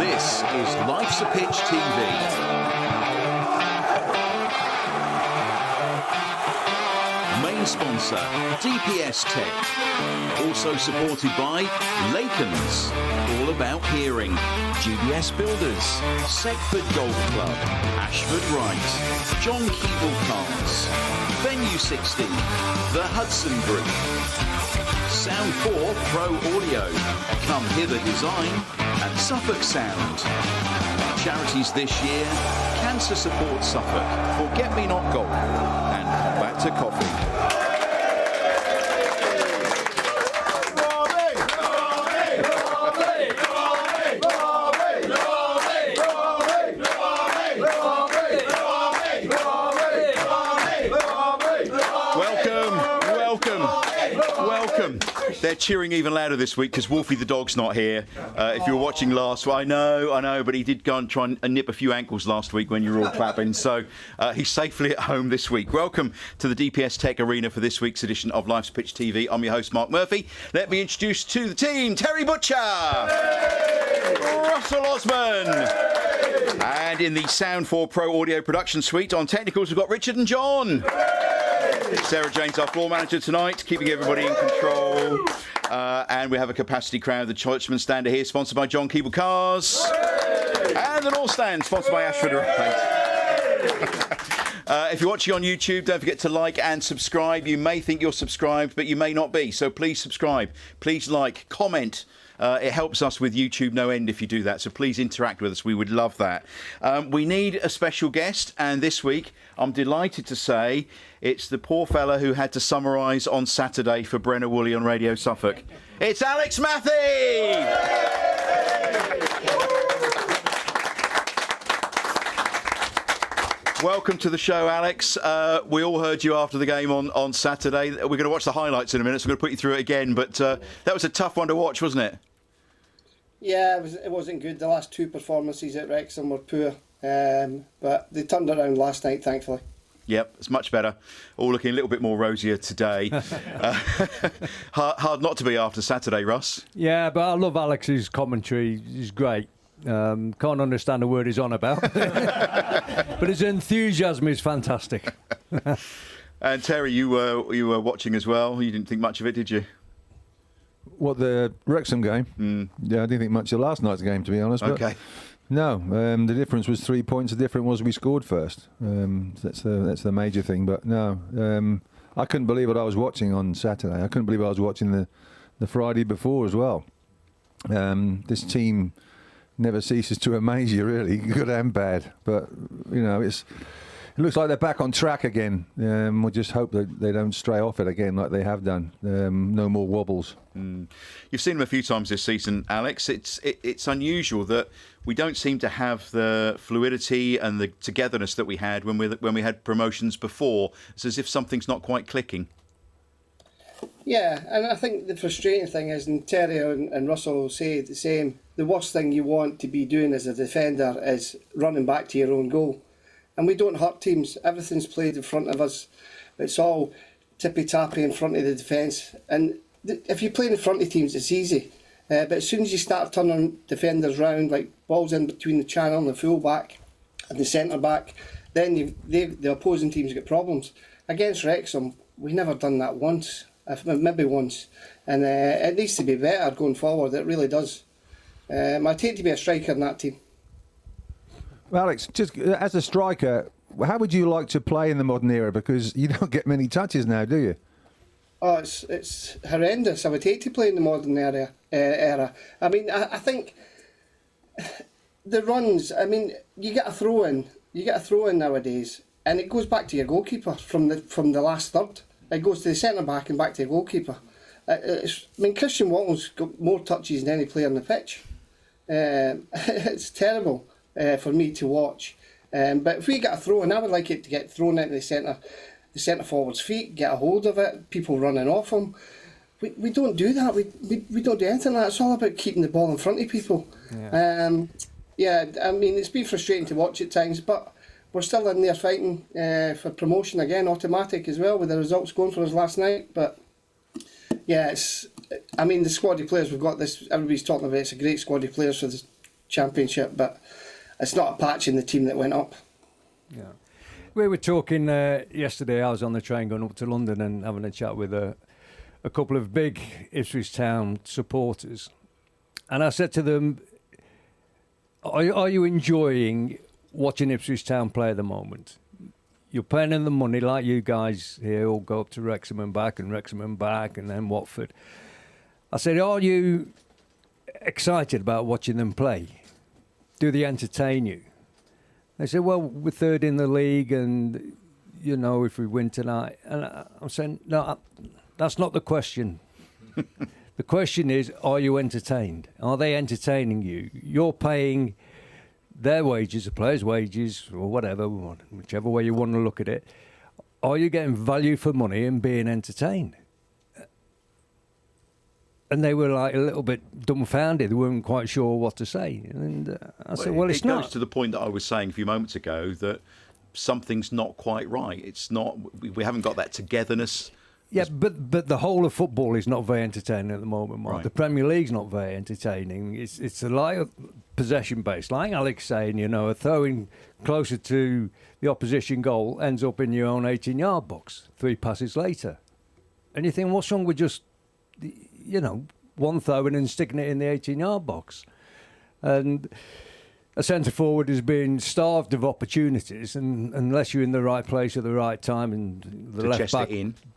This is Life's a Pitch TV. Main sponsor, DPS Tech. Also supported by Laken's, all about hearing. GBS Builders, Segford Golf Club, Ashford Wright, John Keeble Cars, Venue 60, The Hudson Group, Sound 4 Pro Audio, Come Hither Design, and Suffolk Sound. Charities this year: Cancer Support Suffolk, Forget Me Not Golf, and Combat to Coffee. They're cheering even louder this week because Wolfie the dog's not here. If you were watching last, well, I know, but he did go and try and nip a few ankles last week when you were all clapping. So he's safely at home this week. Welcome to the DPS Tech Arena for this week's edition of Life's Pitch TV. I'm your host, Mark Murphy. Let me introduce to the team, Terry Butcher, Russell Osman, and in the Sound 4 Pro Audio production suite on technicals, we've got Richard and John. Sarah Jane's our floor manager tonight, keeping everybody in control. And we have a capacity crowd. The Churchman Stander here, sponsored by John Keeble Cars. And the North Stand, sponsored by Ashford Wright. If you're watching on YouTube, don't forget to like and subscribe. You may think you're subscribed, but you may not be. So please subscribe. Please like, comment. It helps us with YouTube no end if you do that. So please interact with us. We would love that. We need a special guest. And this week, I'm delighted to say it's the poor fella who had to summarise on Saturday for Brenner Woolley on Radio Suffolk. It's Alex Mathie! Welcome to the show, Alex. We all heard you after the game on Saturday. We're going to watch the highlights in a minute, so we're going to put you through it again. But that was a tough one to watch, wasn't it? Yeah, it wasn't good. The last two performances at Wrexham were poor. But they turned around last night, thankfully. Yep, it's much better. All looking a little bit more rosier today. Hard not to be after Saturday, Russ. Yeah, but I love Alex's commentary. He's great. Can't understand a word he's on about. But his enthusiasm is fantastic. And Terry, you were watching as well. You didn't think much of it, did you? What, the Wrexham game? Yeah, I didn't think much of last night's game, to be honest. But okay. No, the difference was 3 points. The difference was we scored first. That's the major thing. But no, I couldn't believe what I was watching on Saturday. I couldn't believe I was watching the Friday before as well. This team never ceases to amaze you, really, good and bad. But you know, it looks like they're back on track again. We'll just hope that they don't stray off it again like they have done. No more wobbles. You've seen them a few times this season, Alex. It's unusual that we don't seem to have the fluidity and the togetherness that we had when we had promotions before. It's as if something's not quite clicking. Yeah, and I think the frustrating thing is, and Terry and Russell say the same, the worst thing you want to be doing as a defender is running back to your own goal. And we don't hurt teams. Everything's played in front of us. It's all tippy-tappy in front of the defence. And if you play in front of teams, it's easy. But as soon as you start turning defenders round, like balls in between the channel and the full-back and the centre-back, then the opposing teams get problems. Against Wrexham, we never done that once, maybe once. And it needs to be better going forward. It really does. I take to be a striker in that team. Well, Alex, just as a striker, how would you like to play in the modern era? Because you don't get many touches now, do you? Oh, it's horrendous. I would hate to play in the modern era. I mean, I think the runs. I mean, you get a throw in. You get a throw in nowadays, and it goes back to your goalkeeper from the last third. It goes to the centre back and back to your goalkeeper. I mean, Christian Walton's got more touches than any player on the pitch. It's terrible. For me to watch, but if we get a throw in, I would like it to get thrown into the centre forward's feet, get a hold of it, people running off him. We don't do that. We don't do anything like that. It's all about keeping the ball in front of people. Yeah, I mean, it's been frustrating to watch at times, but we're still in there fighting for promotion again, automatic as well, with the results going for us last night. But yeah, I mean, the squad of players we've got, everybody's talking about, it's a great squad of players for Championship, but it's not a patch in the team that went up. Yeah. We were talking yesterday. I was on the train going up to London and having a chat with a couple of big Ipswich Town supporters. And I said to them, are you enjoying watching Ipswich Town play at the moment? You're paying in the money like you guys here all go up to Wrexham and back and then Watford. I said, are you excited about watching them play? Do they entertain you? They said, well, we're third in the league and, you know, if we win tonight. And I'm saying, no, that's not the question. The question is, are you entertained? Are they entertaining you? You're paying their wages, the players' wages, or whatever, whichever way you want to look at it. Are you getting value for money and being entertained? And they were like a little bit dumbfounded. They weren't quite sure what to say. And I said, well, it's not. It goes to the point that I was saying a few moments ago that something's not quite right. It's not. We haven't got that togetherness. Yeah, but the whole of football is not very entertaining at the moment, Mark. Right. The Premier League's not very entertaining. It's a lot of possession-based. Like Alex saying, you know, a throwing closer to the opposition goal ends up in your own 18-yard box 3 passes later. And you think, what's wrong with just, you know, one throwing and sticking it in the 18-yard box? And a centre-forward has been starved of opportunities, and unless you're in the right place at the right time and the left back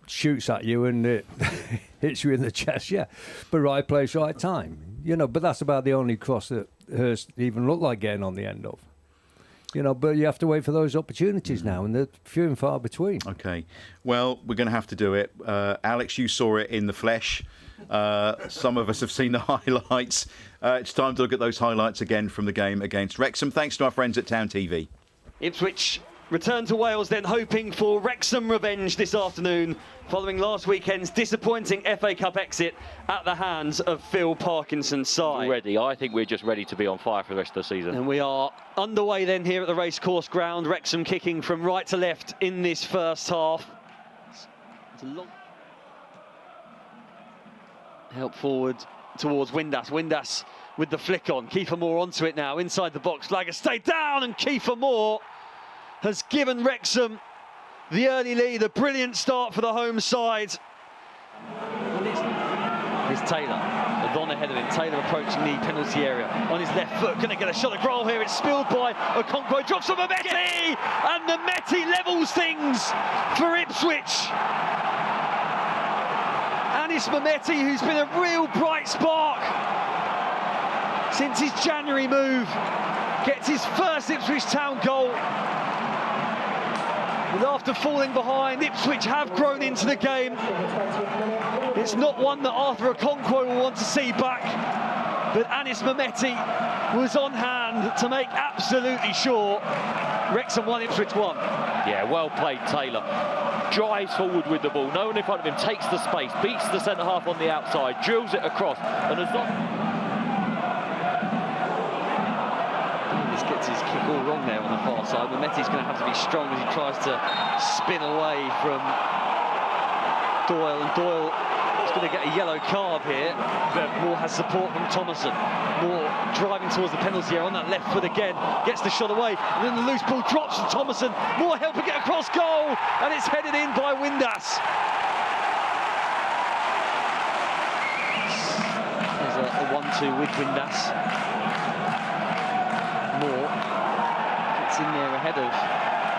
shoots at you and it hits you in the chest, yeah. But right place, right time. You know, but that's about the only cross that Hurst even looked like getting on the end of. You know, but you have to wait for those opportunities now, and they're few and far between. OK. Well, we're going to have to do it. Alex, you saw it in the flesh. Some of us have seen the highlights. It's time to look at those highlights again from the game against Wrexham. Thanks to our friends at Town TV. Ipswich return to Wales then, hoping for Wrexham revenge this afternoon following last weekend's disappointing FA Cup exit at the hands of Phil Parkinson's side. Ready. I think we're just ready to be on fire for the rest of the season. And we are underway then here at the racecourse ground. Wrexham kicking from right to left in this first half. It's a long help forward towards Windass. Windass with the flick on. Kiefer Moore onto it now, inside the box. Flagger stayed down, and Kiefer Moore has given Wrexham the early lead. A brilliant start for the home side. Here's Taylor. Adon ahead of him. Taylor approaching the penalty area on his left foot. Going to get a shot at goal here. It's spilled by Okonkwo. Drops from Mathie, and Mathie levels things for Ipswich. Anis Mathie, who's been a real bright spark since his January move, gets his first Ipswich Town goal. And after falling behind, Ipswich have grown into the game. It's not one that Arthur Okonkwo will want to see back, but Anis Mathie was on hand to make absolutely sure Wrexham 1, Ipswich 1. Yeah, well played, Taylor. Drives forward with the ball, no one in front of him, takes the space, beats the centre half on the outside, drills it across, and as long... This gets his kick all wrong there on the far side. Mathie's going to have to be strong as he tries to spin away from Doyle, and Doyle is going to get a yellow card here. Moore has support from Thomason. Moore driving towards the penalty area on that left foot again, gets the shot away, and then the loose ball drops to Thomason. Moore helping it across goal, and it's headed in by Windass. There's a 1-2 with Windass. Moore gets in there ahead of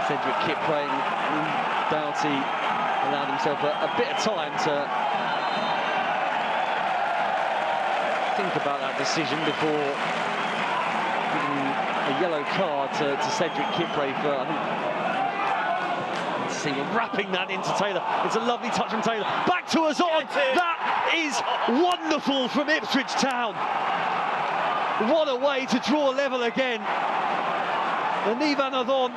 Cedric Kipre, and Doughty allowed himself a bit of time to think about that decision before giving a yellow card to Cedric Kipre for, I think, see, wrapping that into Taylor. It's a lovely touch from Taylor. Back to us on. That is wonderful from Ipswich Town. What a way to draw level again. And Ivan Adon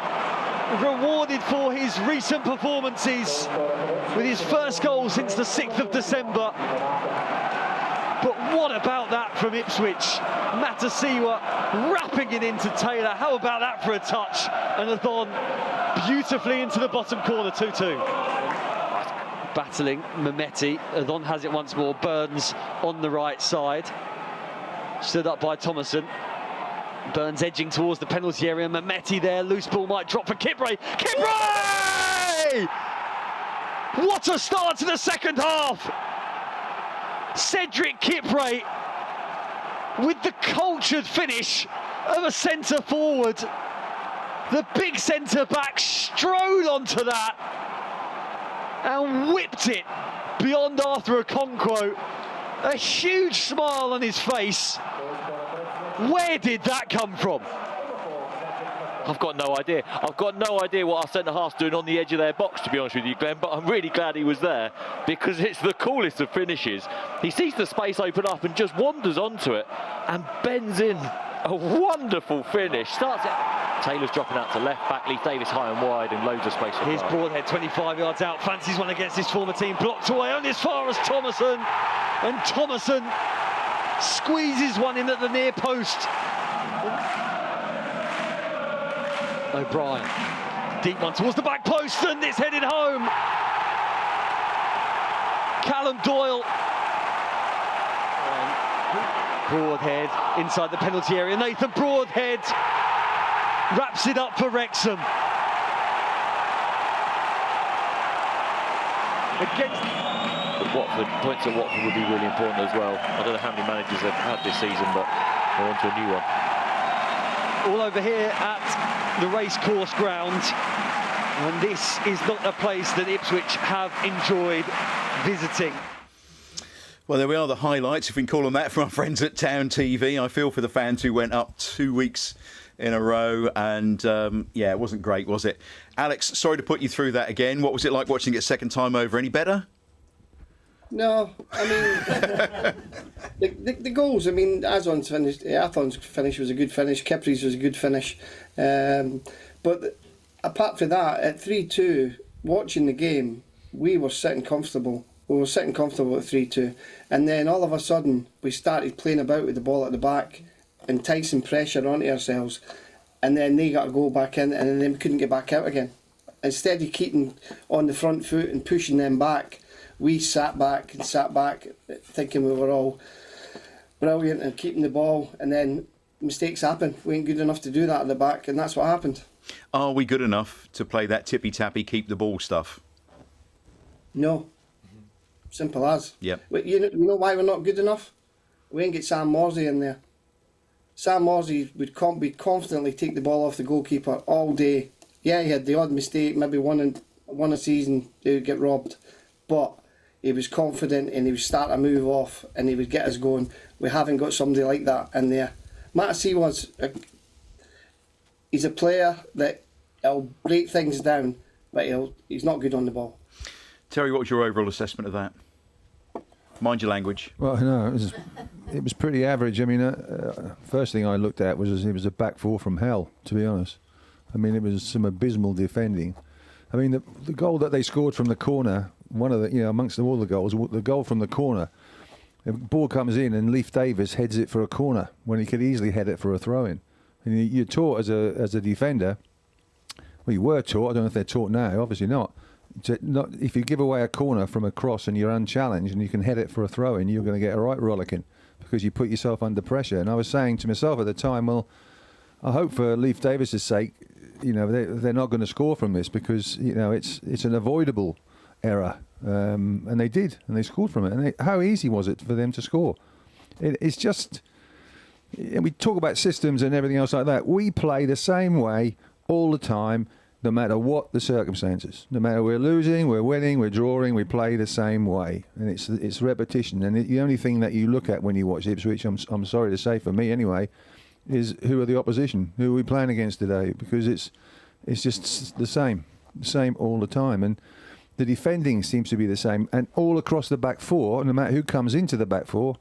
rewarded for his recent performances with his first goal since the 6th of December. But what about that from Ipswich? Matasiwa wrapping it into Taylor. How about that for a touch? And Adon beautifully into the bottom corner, 2-2. Battling Mathie. Adon has it once more. Burns on the right side. Stood up by Thomason. Burns edging towards the penalty area. Mathie there. Loose ball might drop for Kipré. Kipré! What a start to the second half! Cedric Kipré with the cultured finish of a centre forward. The big centre back strode onto that and whipped it beyond Arthur Okonkwo. A huge smile on his face. Where did that come from? I've got no idea. I've got no idea what our centre-half's doing on the edge of their box, to be honest with you, Glenn, but I'm really glad he was there because it's the coolest of finishes. He sees the space open up and just wanders onto it and bends in. A wonderful finish. Starts it. Taylor's dropping out to left back, Leif Davis high and wide and loads of space. Here's Broadhead, 25 yards out, fancies one against his former team, blocked away only as far as Thomason, and Thomason squeezes one in at the near post. O'Brien, deep one towards the back post, and it's headed home. Callum Doyle. Broadhead inside the penalty area. Nathan Broadhead wraps it up for Wrexham. Against Watford, points at Watford would be really important as well. I don't know how many managers they've had this season, but they're on to a new one. all over here at the racecourse ground, and this is not a place that Ipswich have enjoyed visiting. Well, there we are, the highlights, if we can call them that, from our friends at Town TV. I feel for the fans who went up 2 weeks in a row, and yeah, it wasn't great, was it? Alex, sorry to put you through that again. What was it like watching it second time over? Any better? No, I mean, the goals, I mean, Azon's finish, Athon's finish was a good finish, Kiprey's was a good finish. But apart from that, at 3-2, watching the game, we were sitting comfortable. We were sitting comfortable at 3-2. And then all of a sudden, we started playing about with the ball at the back, enticing pressure onto ourselves. And then they got a goal back in, and then we couldn't get back out again. Instead of keeping on the front foot and pushing them back, we sat back, thinking we were all brilliant and keeping the ball, and then mistakes happen. We ain't good enough to do that at the back, and that's what happened. Are we good enough to play that tippy-tappy, keep the ball stuff? No. Simple as. Yep. You know why we're not good enough? We ain't get Sam Morsey in there. Sam Morsey would constantly take the ball off the goalkeeper all day. Yeah, he had the odd mistake, maybe one a season, he would get robbed. But he was confident and he would start a move off and he would get us going. We haven't got somebody like that in there. Mathie he's a player that he'll break things down, but he's not good on the ball. Terry, what was your overall assessment of that? Mind your language. Well, no, it was pretty average. I mean, first thing I looked at was it was a back four from hell, to be honest. I mean, it was some abysmal defending. I mean, the goal that they scored from the corner, one of the, amongst all the goals, the goal from the corner, the ball comes in and Leif Davis heads it for a corner when he could easily head it for a throw-in. And you're taught as a defender, well, you were taught, I don't know if they're taught now, obviously not, if you give away a corner from a cross and you're unchallenged and you can head it for a throw-in, you're going to get a right rollicking because you put yourself under pressure. And I was saying to myself at the time, well, I hope for Leif Davis's sake, they're not going to score from this because it's an avoidable error, and they did, and they scored from it. And how easy was it for them to score? It's just, and we talk about systems and everything else like that. We play the same way all the time, no matter what the circumstances. No matter we're losing, we're winning, we're drawing, we play the same way, and it's repetition. And the only thing that you look at when you watch Ipswich, I'm sorry to say for me anyway, is who are the opposition? Who are we playing against today? Because it's just the same all the time. And the defending seems to be the same. And all across the back four, no matter who comes into the back four,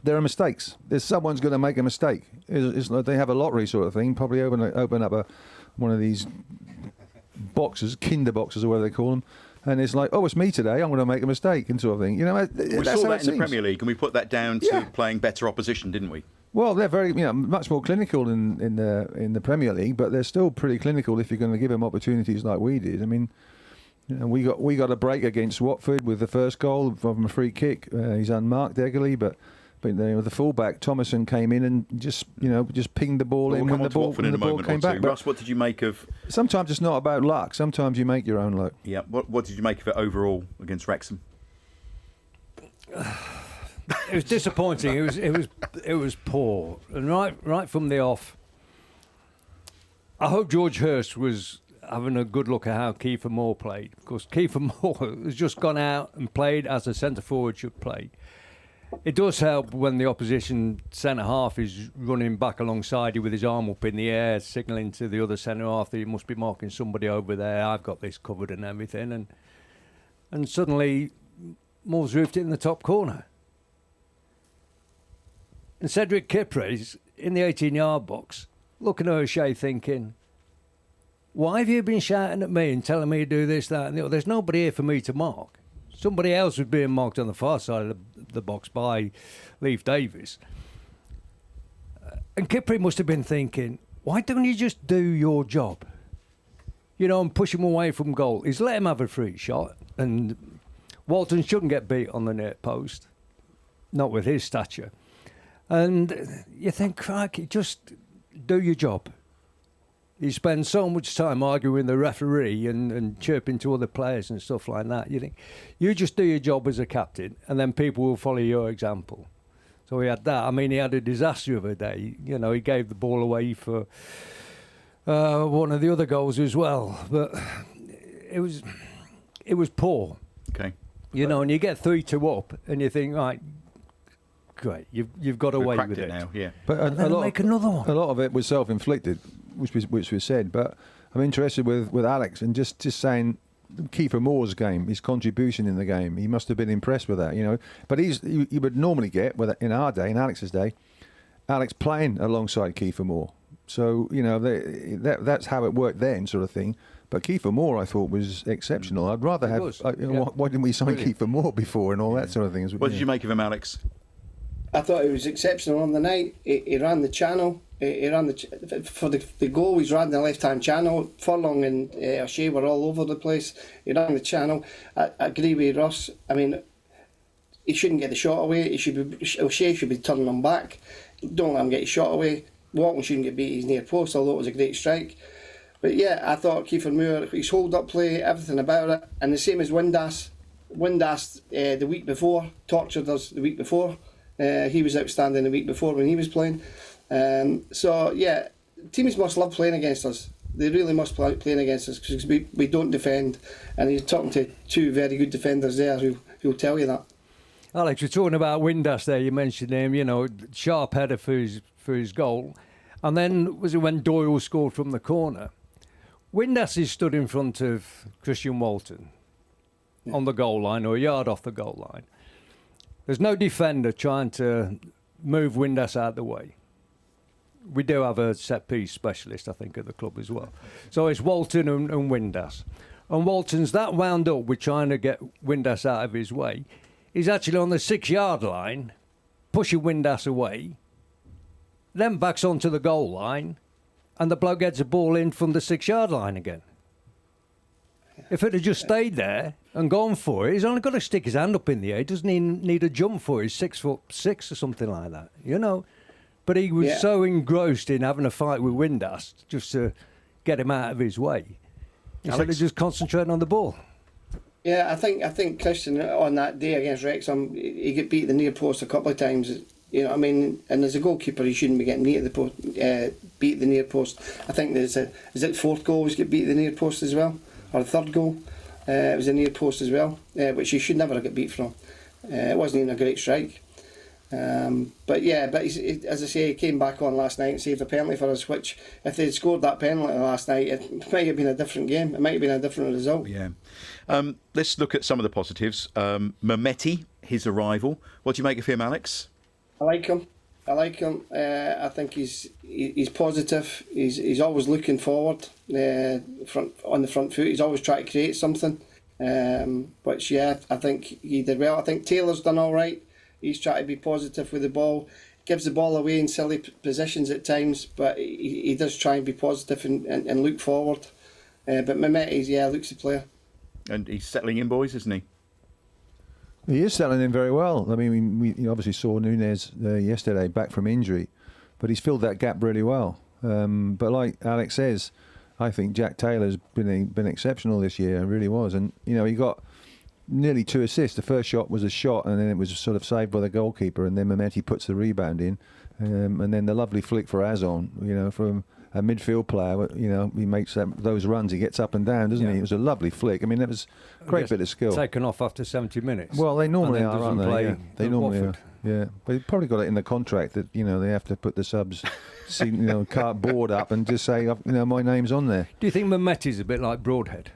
there are mistakes. Someone's going to make a mistake. It's like they have a lottery sort of thing. Probably open up one of these boxes, kinder boxes or whatever they call them. And it's like, oh, it's me today. I'm going to make a mistake and sort of thing. We saw that in the Premier League, and we put that down to playing better opposition, didn't we? Well, they're very, much more clinical in the Premier League, but they're still pretty clinical if you're going to give them opportunities like we did. I mean, we got a break against Watford with the first goal from a free kick. He's unmarked, Eggerly, but But the fullback Thomason came in and just pinged the ball in when the ball came back. Russ, what did you make of? Sometimes it's not about luck. Sometimes you make your own luck. Yeah. What did you make of it overall against Wrexham? It was disappointing. It was poor, and right from the off. I hope George Hurst was having a good look at how Kiefer Moore played, because Kiefer Moore has just gone out and played as a centre forward should play. It does help when the opposition centre half is running back alongside you with his arm up in the air, signalling to the other centre half that he must be marking somebody over there. I've got this covered and everything, and suddenly Moore's roofed it in the top corner. And Cedric Kipre's in the 18-yard box, looking at O'Shea thinking, why have you been shouting at me and telling me to do this, that and the other? There's nobody here for me to mark. Somebody else was being marked on the far side of the box by Leif Davis. And Kipre must have been thinking, why don't you just do your job? And push him away from goal. He's let him have a free shot. And Walton shouldn't get beat on the near post. Not with his stature. And you think, crikey, just do your job. You spend so much time arguing with the referee and chirping to other players and stuff like that. You think, you just do your job as a captain and then people will follow your example. So he had that. I mean, he had a disaster of a day. He gave the ball away for one of the other goals as well. But it was poor. Okay. And you get 3-2 up and you think, right, great, you've got away with it now, yeah. But make another one. A lot of it was self-inflicted, which was said. But I'm interested with Alex and just saying Kiefer Moore's game, his contribution in the game. He must have been impressed with that, But you would normally get in our day, in Alex's day, Alex playing alongside Kiefer Moore. So that's how it worked then, sort of thing. But Kiefer Moore, I thought, was exceptional. I'd rather have. Why didn't we sign Kiefer Moore before and all that sort of thing? What did you make of him, Alex? I thought he was exceptional on the night. He ran the channel. He ran for the goal. He's ran the left-hand channel. Furlong and O'Shea were all over the place. He ran the channel. I agree with Ross. I mean, he shouldn't get the shot away. O'Shea should be turning him back. Don't let him get his shot away. Walton shouldn't get beat his near post, although it was a great strike. But yeah, I thought Kiefer Moore, his hold-up play, everything about it, and the same as Windass. Windass the week before tortured us. The week before. He was outstanding the week before when he was playing. So, yeah, teams must love playing against us. They really must playing against us because we don't defend. And you're talking to two very good defenders there who'll tell you that. Alex, you're talking about Windass there. You mentioned him, sharp header for his goal. And then, was it when Doyle scored from the corner? Windass is stood in front of Christian Walton on the goal line or a yard off the goal line. There's no defender trying to move Windass out of the way. We do have a set-piece specialist, I think, at the club as well. So it's Walton and Windass. And Walton's that wound up with trying to get Windass out of his way. He's actually on the 6-yard line, pushing Windass away, then backs onto the goal line, and the bloke gets a ball in from the 6-yard line again. If it had just stayed there and gone for it, he's only got to stick his hand up in the air. He doesn't even need a jump for it. He's 6'6" or something like that, But he was so engrossed in having a fight with Windass just to get him out of his way. Instead of just concentrating on the ball. Yeah, I think Christian on that day against Wrexham, he got beat at the near post a couple of times. And as a goalkeeper, he shouldn't be getting beat at the post, beat at the near post. I think is it fourth goal was get beat at the near post as well, or the third goal. It was a near post as well, which he should never have got beat from. It wasn't even a great strike. But as I say, he came back on last night and saved a penalty for us, which if they'd scored that penalty last night, it might have been a different game. It might have been a different result. Yeah. Let's look at some of the positives. Mathie, his arrival. What do you make of him, Alex? I like him. I think he's positive. He's always looking forward, on the front foot. He's always trying to create something. Which I think he did well. I think Taylor's done all right. He's trying to be positive with the ball. Gives the ball away in silly positions at times, but he does try and be positive and look forward. But Mametti's, looks the player. And he's settling in, boys, isn't he? He is settling in very well. I mean, we obviously saw Nunes yesterday back from injury, but he's filled that gap really well. But like Alex says, I think Jack Taylor's been exceptional this year. It really was. And, he got nearly 2 assists. The first shot was a shot, and then it was sort of saved by the goalkeeper, and then Mathie puts the rebound in. And then the lovely flick for Osman, from a midfield player, he makes those runs. He gets up and down, doesn't he? It was a lovely flick. I mean, that was a great bit of skill. Taken off after 70 minutes. Well, they normally are, aren't they? Yeah. They normally Watford. are. Yeah, but he's probably got it in the contract that they have to put the subs, board up and just say, my name's on there. Do you think Mametti's a bit like Broadhead?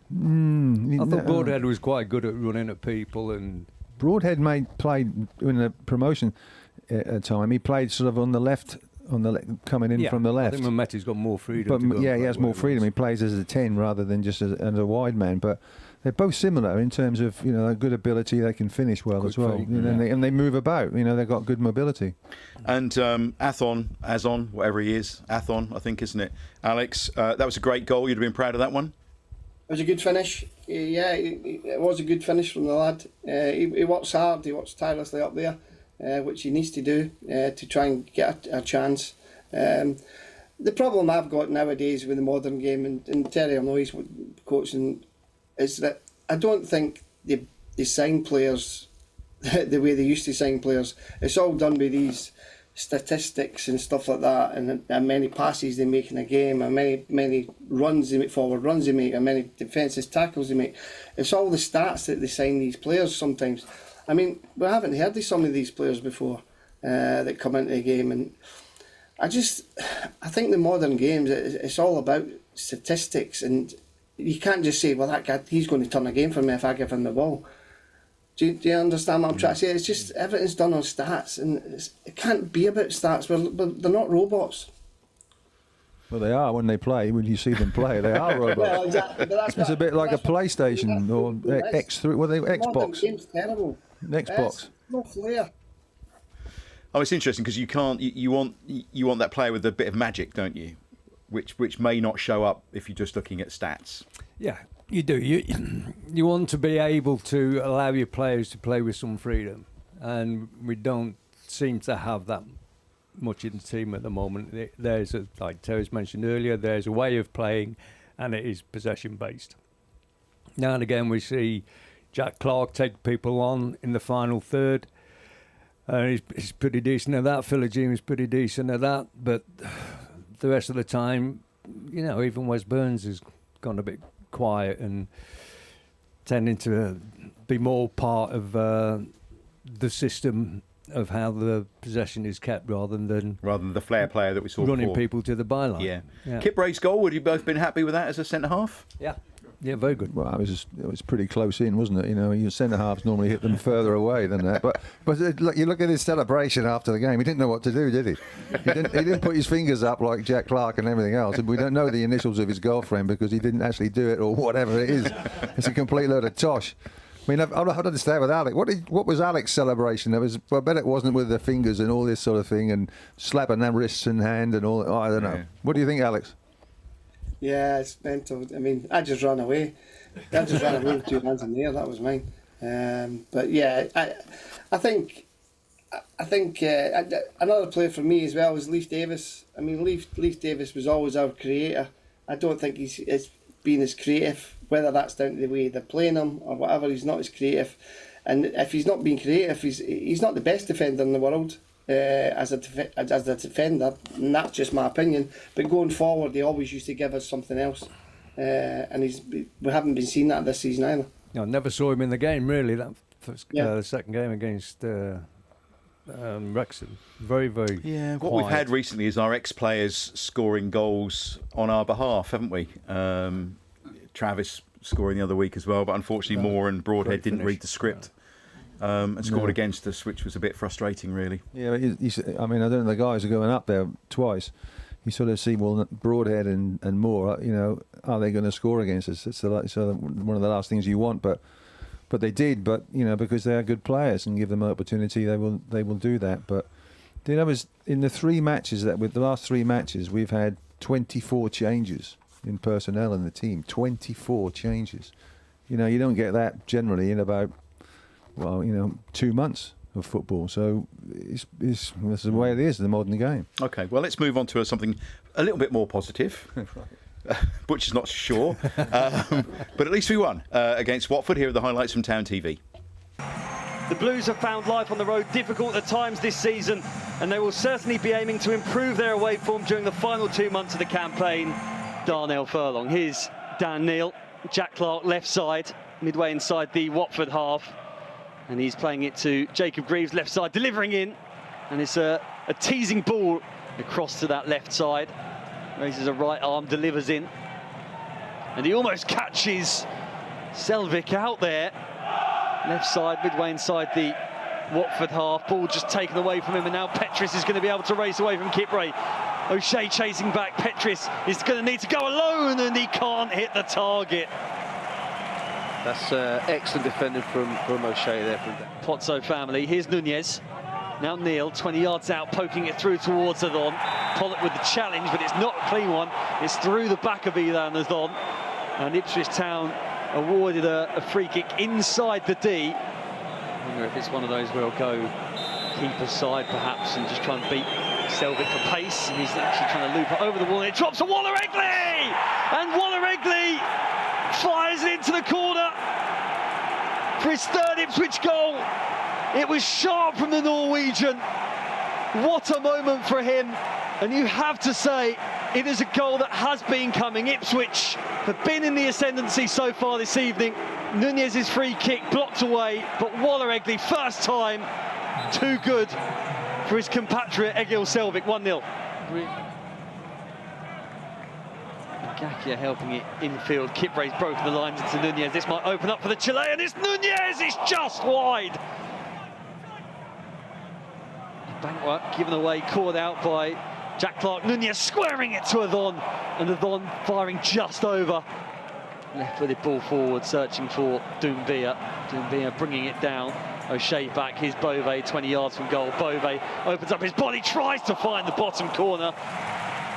I thought Broadhead was quite good at running at people, and Broadhead played in the promotion time. He played sort of on the left, coming in from the left. I think Mametti's got more freedom. But he has more freedom. He plays as a 10 rather than just as a wide man. But they're both similar in terms of good ability. They can finish well as well, and they move about. They've got good mobility. And Azon, whatever he is, Athon, I think, isn't it? Alex, that was a great goal. You'd have been proud of that one. It was a good finish. Yeah, it was a good finish from the lad. He works hard. He works tirelessly up there, which he needs to do to try and get a chance. The problem I've got nowadays with the modern game, and Terry, I know he's coaching, is that I don't think they sign players the way they used to sign players. It's all done with these statistics and stuff like that, and how many passes they make in a game, and many runs they make, forward runs they make, and many defensive tackles they make. It's all the stats that they sign these players sometimes. I mean, we haven't heard of some of these players before that come into the game, and I think the modern games, it's all about statistics, and you can't just say, well, that guy, he's going to turn a game for me if I give him the ball. Do you understand what I'm trying to say? It's just everything's done on stats, and it can't be about stats. They're not robots. Well, they are when they play. When you see them play, they are robots. Well, exactly. It's a bit like a PlayStation or X3. Well, Xbox. Modern game's terrible. Xbox. No flair. Oh, it's interesting because you want that player with a bit of magic, don't you? Which may not show up if you're just looking at stats. Yeah, you do. You want to be able to allow your players to play with some freedom, and we don't seem to have that much in the team at the moment. There's like Terry's mentioned earlier, there's a way of playing, and it is possession based. Now and again, we see Jack Clark take people on in the final third. He's pretty decent at that. Philogene is pretty decent at that, but the rest of the time, even Wes Burns has gone a bit quiet and tending to be more part of the system of how the possession is kept rather than the flair player that we saw running before. people to the byline. Yeah. Kip Ray's goal, would you both been happy with that as a centre half? Yeah, very good. Well, it was pretty close in, wasn't it? Your centre halves normally hit them further away than that. But look, you look at his celebration after the game. He didn't know what to do, did he? He didn't put his fingers up like Jack Clark and everything else. And we don't know the initials of his girlfriend because he didn't actually do it or whatever it is. It's a complete load of tosh. I mean, I don't understand with Alex. What was Alex's celebration? I bet it wasn't with the fingers and all this sort of thing and slapping their wrists and hand and all. I don't know. Yeah. What do you think, Alex? Yeah, it's mental. I mean, I just ran away. I just ran away with 2 hands in the air. That was mine. But yeah, I think another player for me as well was Leif Davis. I mean, Leif Davis was always our creator. I don't think he's been as creative. Whether that's down to the way they're playing him or whatever, he's not as creative. And if he's not being creative, he's not the best defender in the world. As a defender, and that's just my opinion. But going forward, he always used to give us something else, and we haven't been seeing that this season either. I never saw him in the game really. That the second game against Wrexham, very very. Yeah, what quiet. we've had recently is our ex-players scoring goals on our behalf, haven't we? Travis scoring the other week as well, but unfortunately Moore and Broadhead didn't read the script. And scored against us, which was a bit frustrating, really. Yeah, I mean, I don't know, the guys are going up there twice. You sort of see, well, Broadhead and Moore, are they going to score against us? It's one of the last things you want, but they did. But because they are good players and give them an opportunity, they will do that. But was in the last 3 matches, we've had 24 changes in personnel in the team. 24 changes. You don't get that generally in about well, 2 months of football. So it's that's the way it is, the modern game. Okay, well, let's move on to something a little bit more positive. Butch is not sure, but at least we won against Watford. Here are the highlights from Town TV. The Blues have found life on the road difficult at times this season, and they will certainly be aiming to improve their away form during the final 2 months of the campaign. Darnell Furlong. Here's Dan Neil, Jack Clark left side, midway inside the Watford half, and he's playing it to Jacob Greaves left side, delivering in, and it's a teasing ball across to that left side. Raises a right arm, delivers in, and he almost catches Selvik out there. Left side, midway inside the Watford half. Ball just taken away from him, and now Petris is going to be able to race away from Kipre. O'Shea chasing back. Petris is going to need to go alone, and he can't hit the target. That's excellent defending from O'Shea there. Pozzo family. Here's Nunez. Now Neil, 20 yards out, poking it through towards Adon. Pollock with the challenge, but it's not a clean one. It's through the back of Ilan Adon. And Ipswich Town awarded a free kick inside the D. I wonder if it's one of those where he'll go keeper's side perhaps and just try and beat Selvik for pace. And he's actually trying to loop it over the wall. And it drops to Waller Egley! And Waller Egley fires it into the corner for his third Ipswich goal. It was sharp from the Norwegian. What a moment for him. And you have to say, it is a goal that has been coming. Ipswich have been in the ascendancy so far this evening. Nunez's free kick blocked away, but Waller Egley, first time, too good for his compatriot Egil Selvik, 1-0. Gakia helping it infield. Kipre's broken the lines into Nunez. This might open up for the Chilean. It's Nunez, it's just wide. Bankwork given away, caught out by Jack Clark. Nunez squaring it to Adon, and Adon firing just over. Left-footed ball forward, searching for Doumbia. Doumbia bringing it down. O'Shea back, here's Bove, 20 yards from goal. Bove opens up his body, tries to find the bottom corner.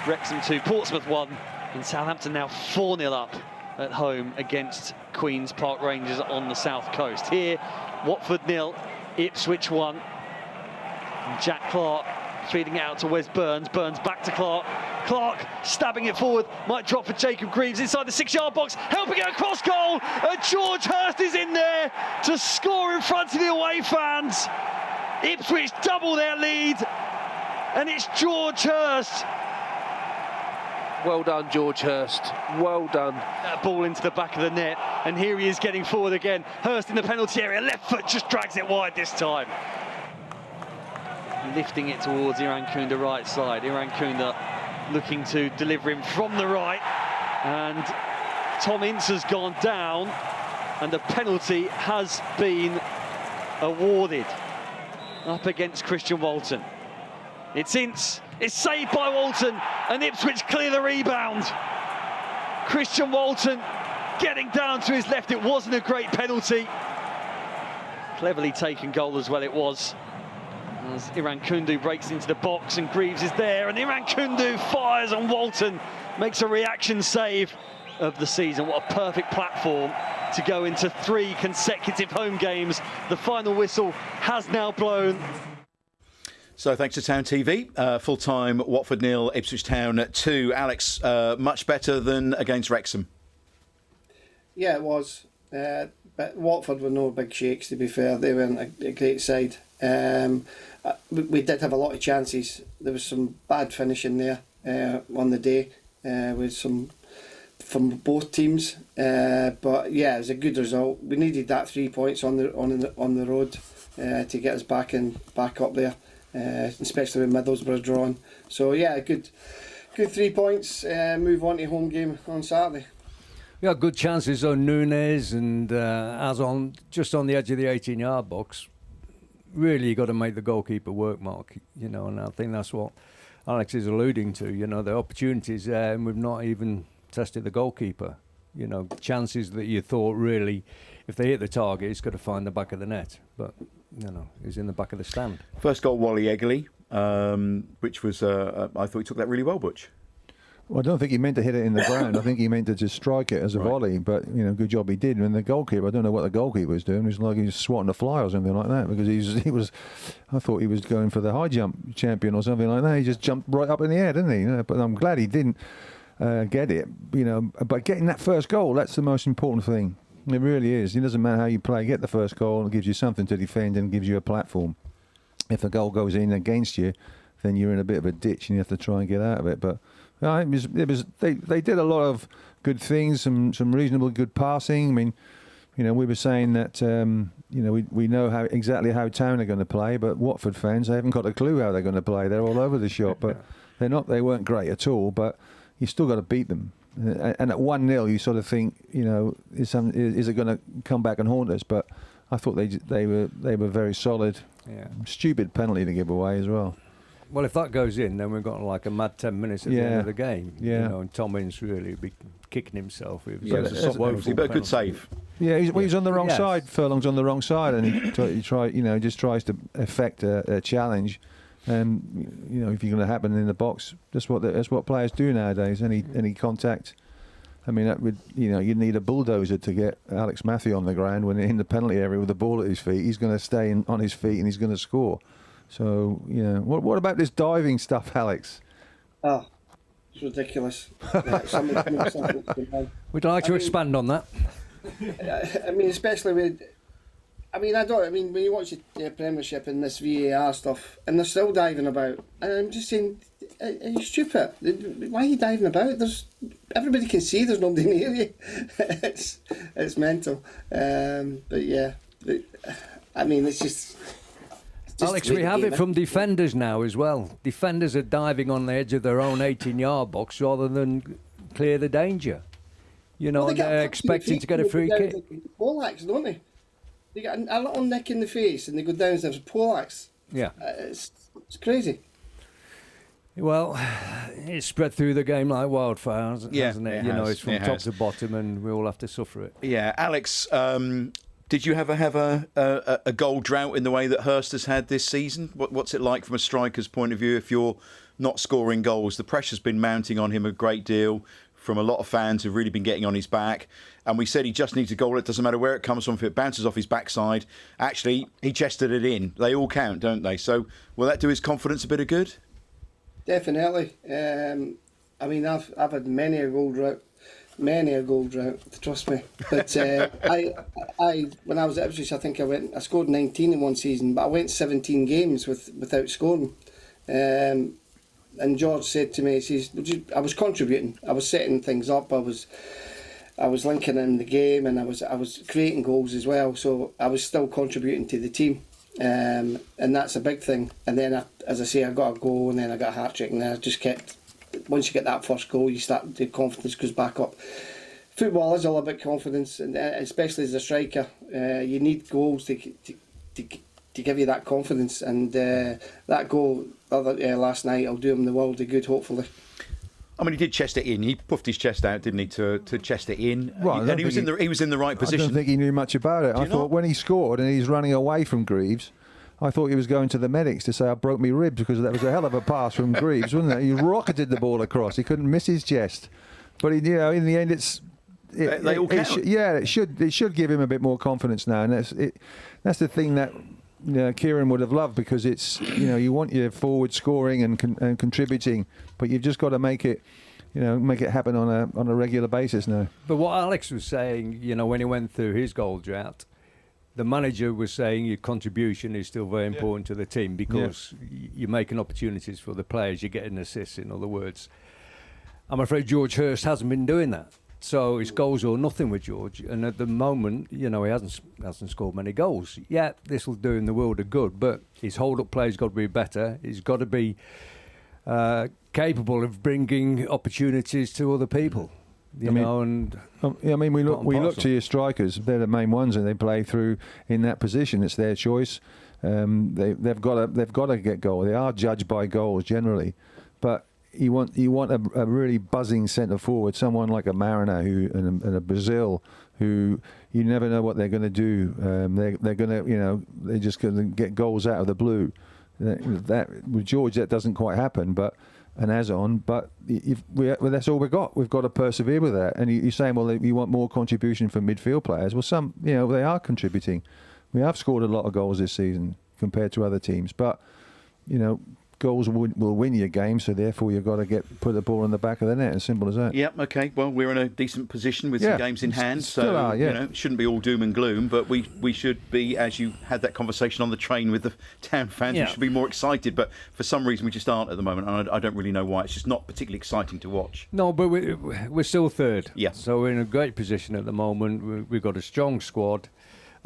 Wrexham 2, Portsmouth 1, and Southampton now 4-0 up at home against Queen's Park Rangers on the south coast. Here, Watford 0, Ipswich 1. And Jack Clark feeding it out to Wes Burns. Burns back to Clark. Clark stabbing it forward. Might drop for Jacob Greaves inside the 6-yard box. Helping it across goal. George Hurst is in there to score in front of the away fans. Ipswich double their lead. And it's George Hurst. Well done, George Hurst. Well done. That ball into the back of the net. And here he is getting forward again. Hurst in the penalty area. Left foot just drags it wide this time. Lifting it towards Iran Kunda right side. Iran Kunda looking to deliver him from the right, and Tom Ince has gone down, and the penalty has been awarded up against Christian Walton. It's Ince, it's saved by Walton, and Ipswich clear the rebound. Christian Walton getting down to his left. It wasn't a great penalty. Cleverly taken goal as well it was. As Iran Kundu breaks into the box and Greaves is there, and Iran Kundu fires, and Walton makes a reaction save of the season. What a perfect platform to go into 3 consecutive home games. The final whistle has now blown. So thanks to Town TV. Full-time Watford 0, Ipswich Town 2. Alex, much better than against Wrexham. Yeah, it was. But Watford were no big shakes, to be fair. They weren't a great side. We did have a lot of chances. There was some bad finishing there on the day with some from both teams. But yeah, it was a good result. We needed that 3 points on the road to get us back up there, especially with Middlesbrough drawn. So yeah, good 3 points. Move on to home game on Saturday. Yeah, good chances on Nunez and Azon just on the edge of the 18-yard box. Really, you got to make the goalkeeper work, Mark. And I think that's what Alex is alluding to. The opportunities there, and we've not even tested the goalkeeper. Chances that you thought really, if they hit the target, it's got to find the back of the net. But he's in the back of the stand. First goal, Wally Egley, which was I thought he took that really well, Butch. Well, I don't think he meant to hit it in the ground. I think he meant to just strike it as a volley. But good job he did. And the goalkeeper, I don't know what the goalkeeper was doing. It was like he was swatting a fly or something like that, because he was. I thought he was going for the high jump champion or something like that. He just jumped right up in the air, didn't he? But I'm glad he didn't get it. But getting that first goal, that's the most important thing. It really is. It doesn't matter how you play. Get the first goal. It gives you something to defend and gives you a platform. If the goal goes in against you, then you're in a bit of a ditch and you have to try and get out of it. But they did a lot of good things, some reasonably good passing. I mean, we were saying that we know exactly how Town are going to play, but Watford fans, they haven't got a clue how they're going to play. They're all over the shop, but they weren't great at all. But you still got to beat them. And at 1-0, you sort of think, is it going to come back and haunt us? But I thought they were very solid. Yeah. Stupid penalty to give away as well. Well, if that goes in, then we've got like a mad 10 minutes at the end of the game. Yeah. And Tom Ince really be kicking himself. It was a woeful good save. Yeah, he's on the wrong side. Furlong's on the wrong side, and he just tries to effect a challenge. And if you're going to happen in the box, that's what players do nowadays. Any contact. I mean, that would you'd need a bulldozer to get Alex Mathie on the ground when in the penalty area with the ball at his feet. He's going to stay on his feet and he's going to score. So what about this diving stuff, Alex? Oh, it's ridiculous. Would you like to expand on that? I mean, especially with. I mean, when you watch the Premiership and this VAR stuff, and they're still diving about, and I'm just saying, are you stupid? Why are you diving about? Everybody can see there's nobody near you. It's mental. But yeah, I mean, it's just Alex, we have it from defenders now as well. Defenders are diving on the edge of their own 18-yard box rather than clear the danger. And they're expecting to get a free kick. Poleaxe, don't they? They get a little nick in the face and they go down and there's a poleaxe. Yeah. It's crazy. Well, it's spread through the game like wildfire, hasn't it? It's from top to bottom and we all have to suffer it. Yeah. Alex, did you have a goal drought in the way that Hurst has had this season? What's it like from a striker's point of view if you're not scoring goals? The pressure's been mounting on him a great deal from a lot of fans who've really been getting on his back. And we said he just needs a goal. It doesn't matter where it comes from. If it bounces off his backside, actually, he chested it in. They all count, don't they? So will that do his confidence a bit of good? Definitely. I mean, I've had many a goal drought, trust me. But I when I was at Ipswich, I think I scored 19 in one season, but I went 17 games without scoring. And George said to me, I was contributing. I was setting things up. I was linking in the game, and I was creating goals as well. So I was still contributing to the team, and that's a big thing. And then, as I say, I got a goal, and then I got a hat trick, and then I just kept. Once you get that first goal, the confidence goes back up. Football is all about confidence, and especially as a striker, you need goals to give you that confidence. And that goal last night, I'll do him the world of good, hopefully. I mean, he did chest it in. He puffed his chest out, didn't he, to chest it in? Right, and he was in the right position. I don't think he knew much about it. I thought when he scored and he's running away from Greaves, I thought he was going to the medics to say I broke me ribs, because that was a hell of a pass from Greaves, wasn't it? He rocketed the ball across. He couldn't miss his chest. But in the end, they all count. it should give him a bit more confidence now, and that's the thing that. Kieran would have loved, because it's you want your forward scoring and contributing, but you've just got to make it happen on a regular basis now. But what Alex was saying, when he went through his goal drought, the manager was saying your contribution is still very important to the team, because you're making opportunities for the players, you're getting assists, in other words. I'm afraid George Hurst hasn't been doing that. So it's goals or nothing with George, and at the moment, he hasn't scored many goals. Yeah, this will do him the world of good, but his hold-up play's got to be better. He's got to be capable of bringing opportunities to other people. We look to your strikers. They're the main ones, and they play through in that position. It's their choice. They've got to get goal. They are judged by goals generally, but. You want a really buzzing centre forward, someone like a Mariner and a Brazil, who you never know what they're going to do. They're going to they're just going to get goals out of the blue. That with George, that doesn't quite happen. But and as on, but that's all we've got. We've got to persevere with that. And you're saying, well, you want more contribution from midfield players. Well, some, they are contributing. We have scored a lot of goals this season compared to other teams, but goals will win your game, so therefore you've got to put the ball in the back of the net. As simple as that. Yep. Okay. Well, we're in a decent position with some games in hand, so it shouldn't be all doom and gloom. But we should be, as you had that conversation on the train with the town fans, we should be more excited. But for some reason, we just aren't at the moment, and I don't really know why. It's just not particularly exciting to watch. No, but we're still third. Yeah. So we're in a great position at the moment. We've got a strong squad.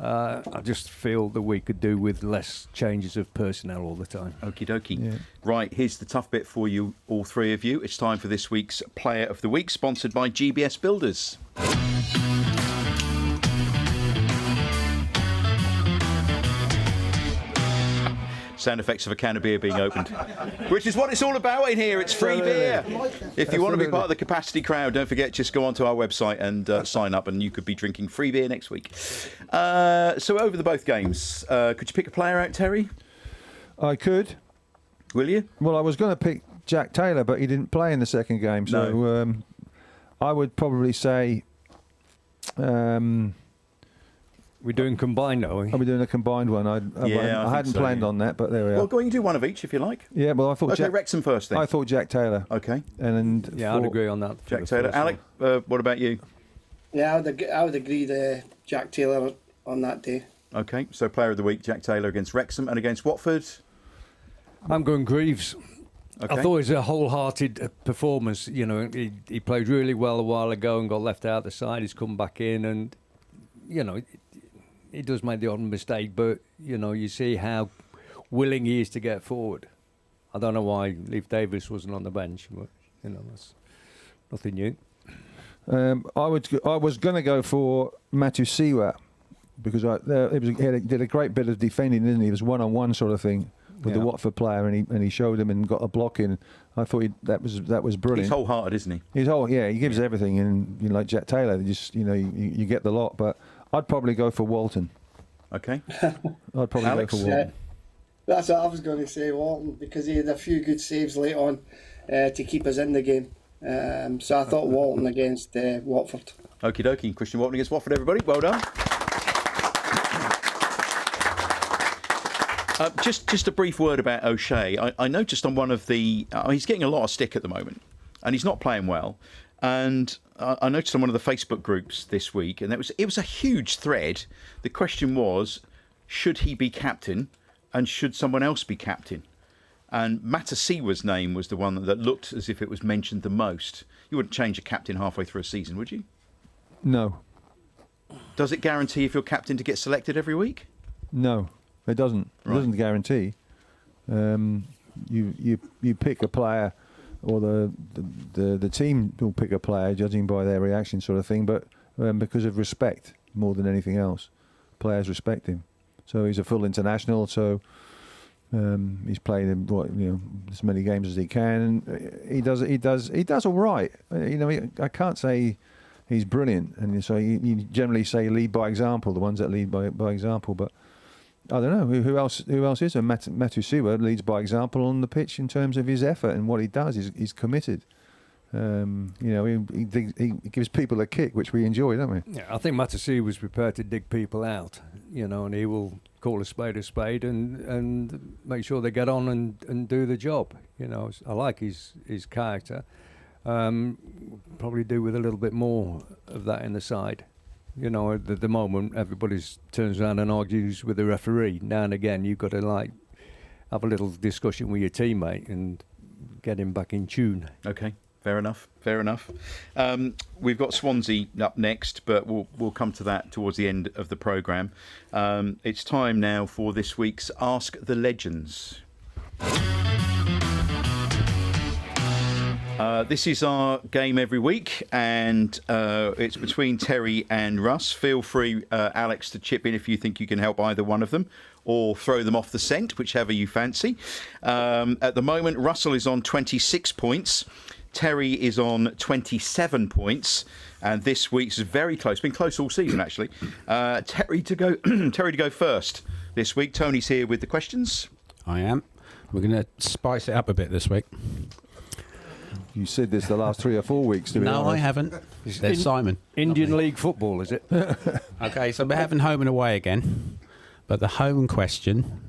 I just feel that we could do with less changes of personnel all the time. Okie dokie. Yeah. Right, here's the tough bit for you, all three of you. It's time for this week's Player of the Week, sponsored by GBS Builders. Sound effects of a can of beer being opened, which is what it's all about in here. It's free beer. If you want to be part of the capacity crowd, don't forget, just go onto our website and sign up, and you could be drinking free beer next week. So over the both games, could you pick a player out, Terry? I could. Will you? Well, I was going to pick Jack Taylor, but he didn't play in the second game, so I would probably say. We're doing combined, are we? Are we doing a combined one? I hadn't planned on that, but there we are. Well, go on, you do one of each if you like. Yeah, well, I thought. Okay, Wrexham first then. I thought Jack Taylor. Okay. And I'd agree on that. Jack Taylor. Alec, what about you? Yeah, I would agree to Jack Taylor on that day. Okay, so player of the week, Jack Taylor against Wrexham and against Watford. I'm going Greaves. Okay. I thought it was a wholehearted performance. He played really well a while ago and got left out the side. He's come back in, and he does make the odd mistake, but you see how willing he is to get forward. I don't know why Leif Davis wasn't on the bench, but that's nothing new. I was going to go for Mathie because he did a great bit of defending, didn't he? It was one-on-one sort of thing with the Watford player, and he showed him and got a block in. I thought that was brilliant. He's wholehearted, isn't he? He gives everything, and like Jack Taylor, you get the lot. But I'd probably go for Walton. Okay. I'd probably Alex? go for Walton. Yeah, that's what I was going to say, Walton, because he had a few good saves late on to keep us in the game. So I thought Walton against Watford. Okie dokie. Christian Walton against Watford, everybody. Well done. Just a brief word about O'Shea. I noticed on one of the... he's getting a lot of stick at the moment, and he's not playing well. And I noticed on one of the Facebook groups this week, and it was a huge thread. The question was, should he be captain, and should someone else be captain? And Matasiwa's name was the one that looked as if it was mentioned the most. You wouldn't change a captain halfway through a season, would you? No. Does it guarantee if you're captain to get selected every week? No, it doesn't. It doesn't guarantee. You pick a player, or the team will pick a player judging by their reaction, sort of thing. But because of respect more than anything else, players respect him. So he's a full international. So he's played in as many games as he can. And he does all right. I can't say he's brilliant, and so you generally say lead by example. The ones that lead by example, but. I don't know who else is. And Mathie leads by example on the pitch in terms of his effort and what he does. He's committed. He gives people a kick, which we enjoy, don't we? Yeah, I think Mathie was prepared to dig people out, and he will call a spade and make sure they get on and do the job. I like his character. Probably do with a little bit more of that in the side. At the moment, everybody turns around and argues with the referee. Now and again, you've got to have a little discussion with your teammate and get him back in tune. Okay, fair enough. We've got Swansea up next, but we'll come to that towards the end of the programme. It's time now for this week's Ask the Legends. This is our game every week, and it's between Terry and Russ. Feel free, Alex, to chip in if you think you can help either one of them, or throw them off the scent, whichever you fancy. At the moment, Russell is on 26 points. Terry is on 27 points, and this week's is very close. It's been close all season, actually. Terry to go first this week. Tony's here with the questions. I am. We're going to spice it up a bit this week. you said this the last 3 or 4 weeks. To be No, honest. I haven't. There's Simon. Indian League football, is it? Okay, so we're having home and away again. But the home question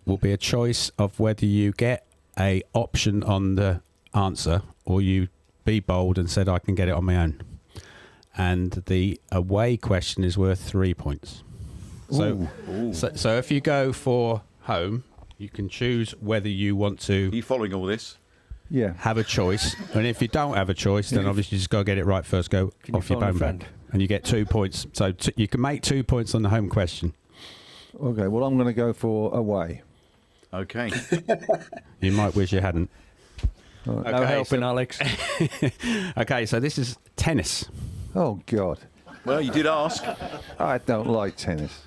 will be a choice of whether you get a option on the answer or you be bold and said I can get it on my own. And the away question is worth 3 points. So if you go for home, you can choose whether you want to. Are you following all this? Yeah. Have a choice, and if you don't have a choice, then obviously you just got to get it right first. Go off your bone back, and you get 2 points. So you can make 2 points on the home question. Okay. Well, I'm going to go for away. Okay. You might wish you hadn't. No helping, Alex. Okay, so this is tennis. Oh God. Well, you did ask. I don't like tennis.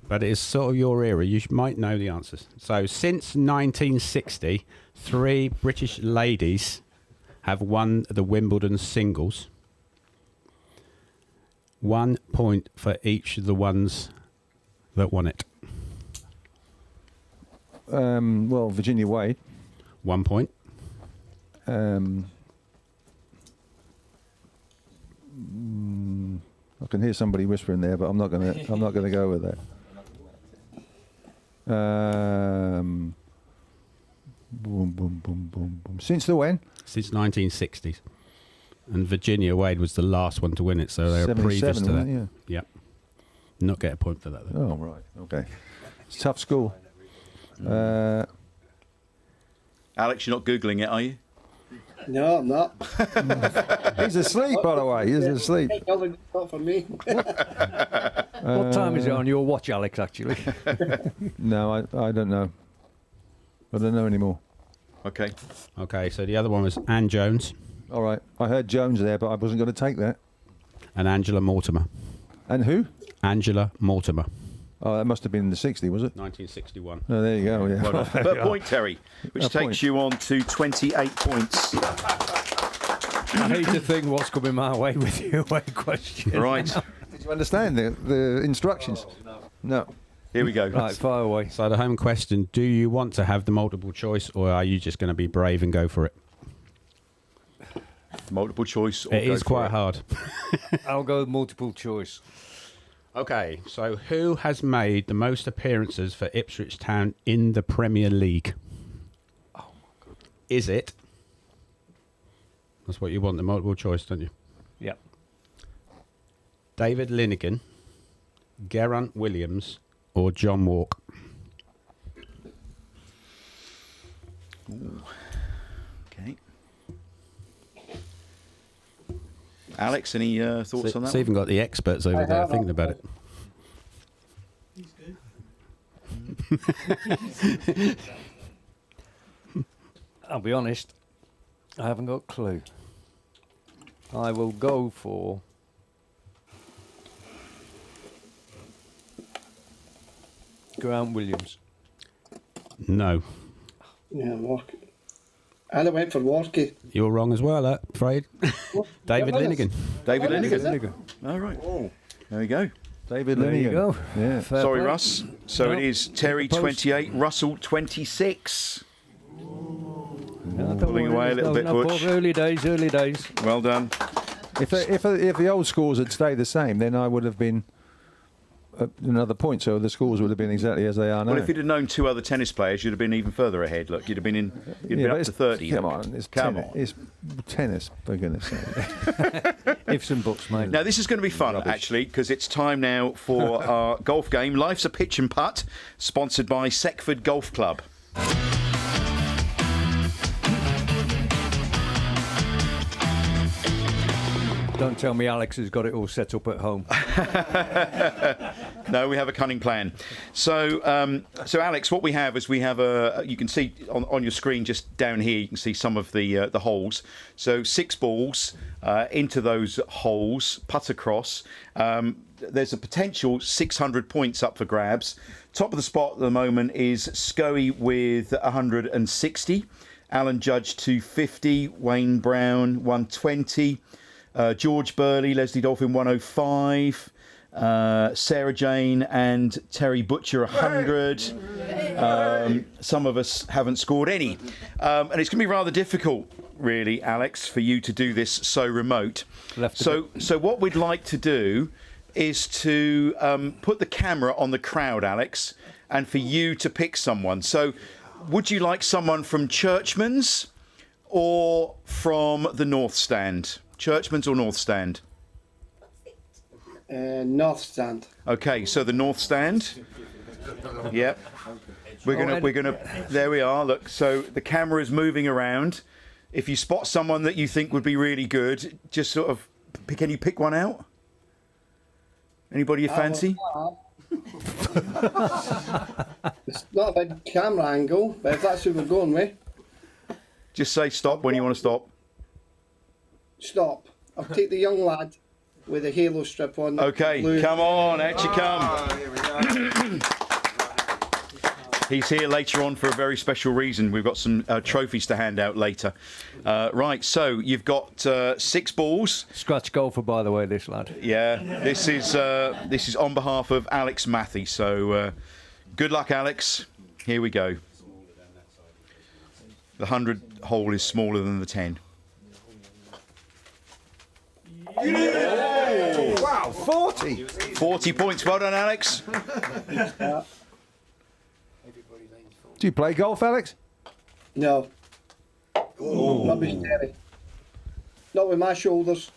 But it is sort of your era. You might know the answers. So since 1960, 3 British ladies have won the Wimbledon singles. 1 point for each of the ones that won it. Well, Virginia Wade. 1 point. I can hear somebody whispering there, but I'm not going to go with that. Boom, boom, boom, boom, boom. Since the when? Since 1960s. And Virginia Wade was the last one to win it, so they were previous to that. Yeah. Yep. Not get a point for that, though. Oh, right. Okay. It's a tough school. Alex, you're not Googling it, are you? No, I'm not. He's asleep, by the way. He's asleep. Not for me. What time is it on your watch, Alex, actually? No, I don't know. I don't know anymore. Okay. Okay, so the other one was Ann Jones All right. I heard Jones there, but I wasn't going to take that. and Angela Mortimer. And who? Angela Mortimer. Oh, that must have been in the 60s, was it? 1961. Oh, there you go. Yeah. Well done. But point, Terry, which A takes point. you on to 28 points. I hate to think what's coming my way with your away question. Right. Did you understand the instructions? No. Here we go. Right, fire away. So the home question, do you want to have the multiple choice or are you just going to be brave and go for it? Multiple choice. Or It go is for quite it. hard. I'll go with multiple choice. Okay, so who has made the most appearances for Ipswich Town in the Premier League? Oh, my God. Is it? That's what you want, the multiple choice, don't you? Yep. David Linnigan, Geraint Williams, or John Walk? Ooh. Okay. Alex, any thoughts on that? It's even got the experts over there thinking about it. I'll be honest, I haven't got a clue. I will go for Geraint Williams. No. Yeah, I went for Walkie. You're wrong as well, afraid. David Linnigan. David Linnigan. Linnigan. All right. There we go. David There you Linnigan. go. Yeah. Fair Sorry, play. Russ. So No. it is Terry Post. 28, Russell 26. No, don't Pulling worry, away a there's little bit, no Butch. Early days, early days. Well done. If the old scores had stayed the same, then I would have been another point. So the scores would have been exactly as they are now. Well, if you'd have known 2 other tennis players, you'd have been even further ahead. Look, you'd have been Yeah, but up it's- to 30. Come on, it's Come tennis. on. It's tennis, for goodness sake. Ifs and buts, mate. Now, this is going to be fun, actually, because it's time now for our golf game. Life's a Pitch and Putt, sponsored by Seckford Golf Club. Don't tell me Alex has got it all set up at home. No, we have a cunning plan. So, Alex, what we have is you can see on your screen just down here, you can see some of the holes. So 6 balls into those holes, putt across. There's a potential 600 points up for grabs. Top of the spot at the moment is Scoey with 160. Alan Judge 250. Wayne Brown 120. George Burley, Leslie Dolphin 105. Sarah Jane and Terry Butcher 100. Some of us haven't scored any. And it's going to be rather difficult really, Alex, for you to do this so remote. Left a So what we'd like to do is to put the camera on the crowd, Alex, and for you to pick someone. So would you like someone from Churchman's or from the North Stand? Churchman's or North Stand? North Stand. Okay, so the North Stand. Yep. We're gonna. There we are. Look, so the camera is moving around. If you spot someone that you think would be really good, just sort of can you pick one out? Anybody you fancy? It's not a big camera angle, but if that's who we're going with, Just say stop when you want to stop. stop. I'll take the young lad with the halo strip on. Okay, blue. come on, out you come. He's here later on for a very special reason. We've got some trophies to hand out later. Right, so you've got 6 balls. Scratch golfer, by the way, this lad. Yeah, this is on behalf of Alex Mathie. So good luck, Alex. Here we go. The 100 hole is smaller than the 10. Wow, 40. 40 points. Well done, Alex. Do you play golf, Alex? No. Rubbish, Terry. Not with my shoulders.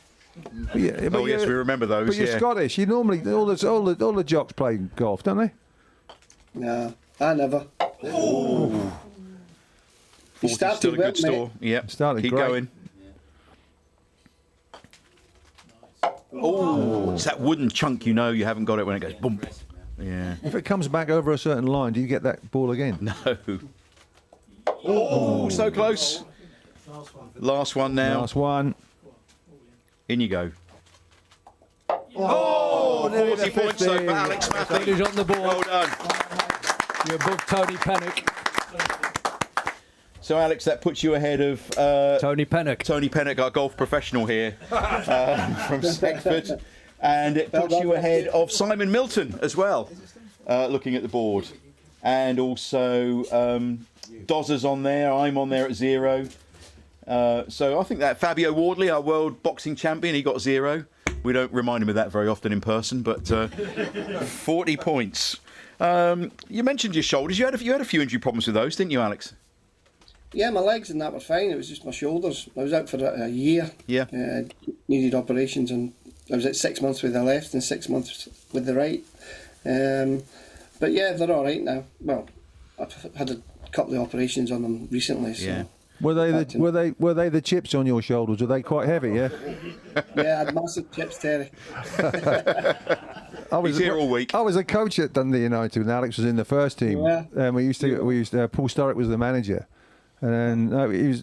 But yeah, but Oh yes, we remember those. But you're Yeah. Scottish. You normally all the jocks play golf, don't they? No, I never. 40 started still a well, good store. Yep. Started Keep great. going. Oh, it's that wooden chunk. You know you haven't got it when it goes boom. Yeah. If it comes back over a certain line, do you get that ball again? No. Oh, so close. Last one now. Last one. In you go. Oh, 40 points so for Alex Mathie. He's on the board. Well done. You're above Tony Pennock. So, Alex, that puts you ahead of Tony Pennock. Tony Pennock, our golf professional here from Seckford. And it puts you ahead of Simon Milton as well, looking at the board. And also Dozzer's on there. I'm on there at 0. So I think that Fabio Wardley, our world boxing champion, he got 0. We don't remind him of that very often in person, but 40 points. You mentioned your shoulders. You had a few injury problems with those, didn't you, Alex? Yeah, my legs and that were fine. It was just my shoulders. I was out for a year. Yeah. Needed operations, and I was at 6 months with the left and 6 months with the right. But yeah, they're all right now. Well, I've had a couple of operations on them recently. So. Yeah. Were they the chips on your shoulders? Were they quite heavy? Yeah. Yeah, I had massive chips, Terry. He's here all week. I was a coach at Dundee United when Alex was in the first team. Yeah. And we used to Paul Sturrock was the manager. And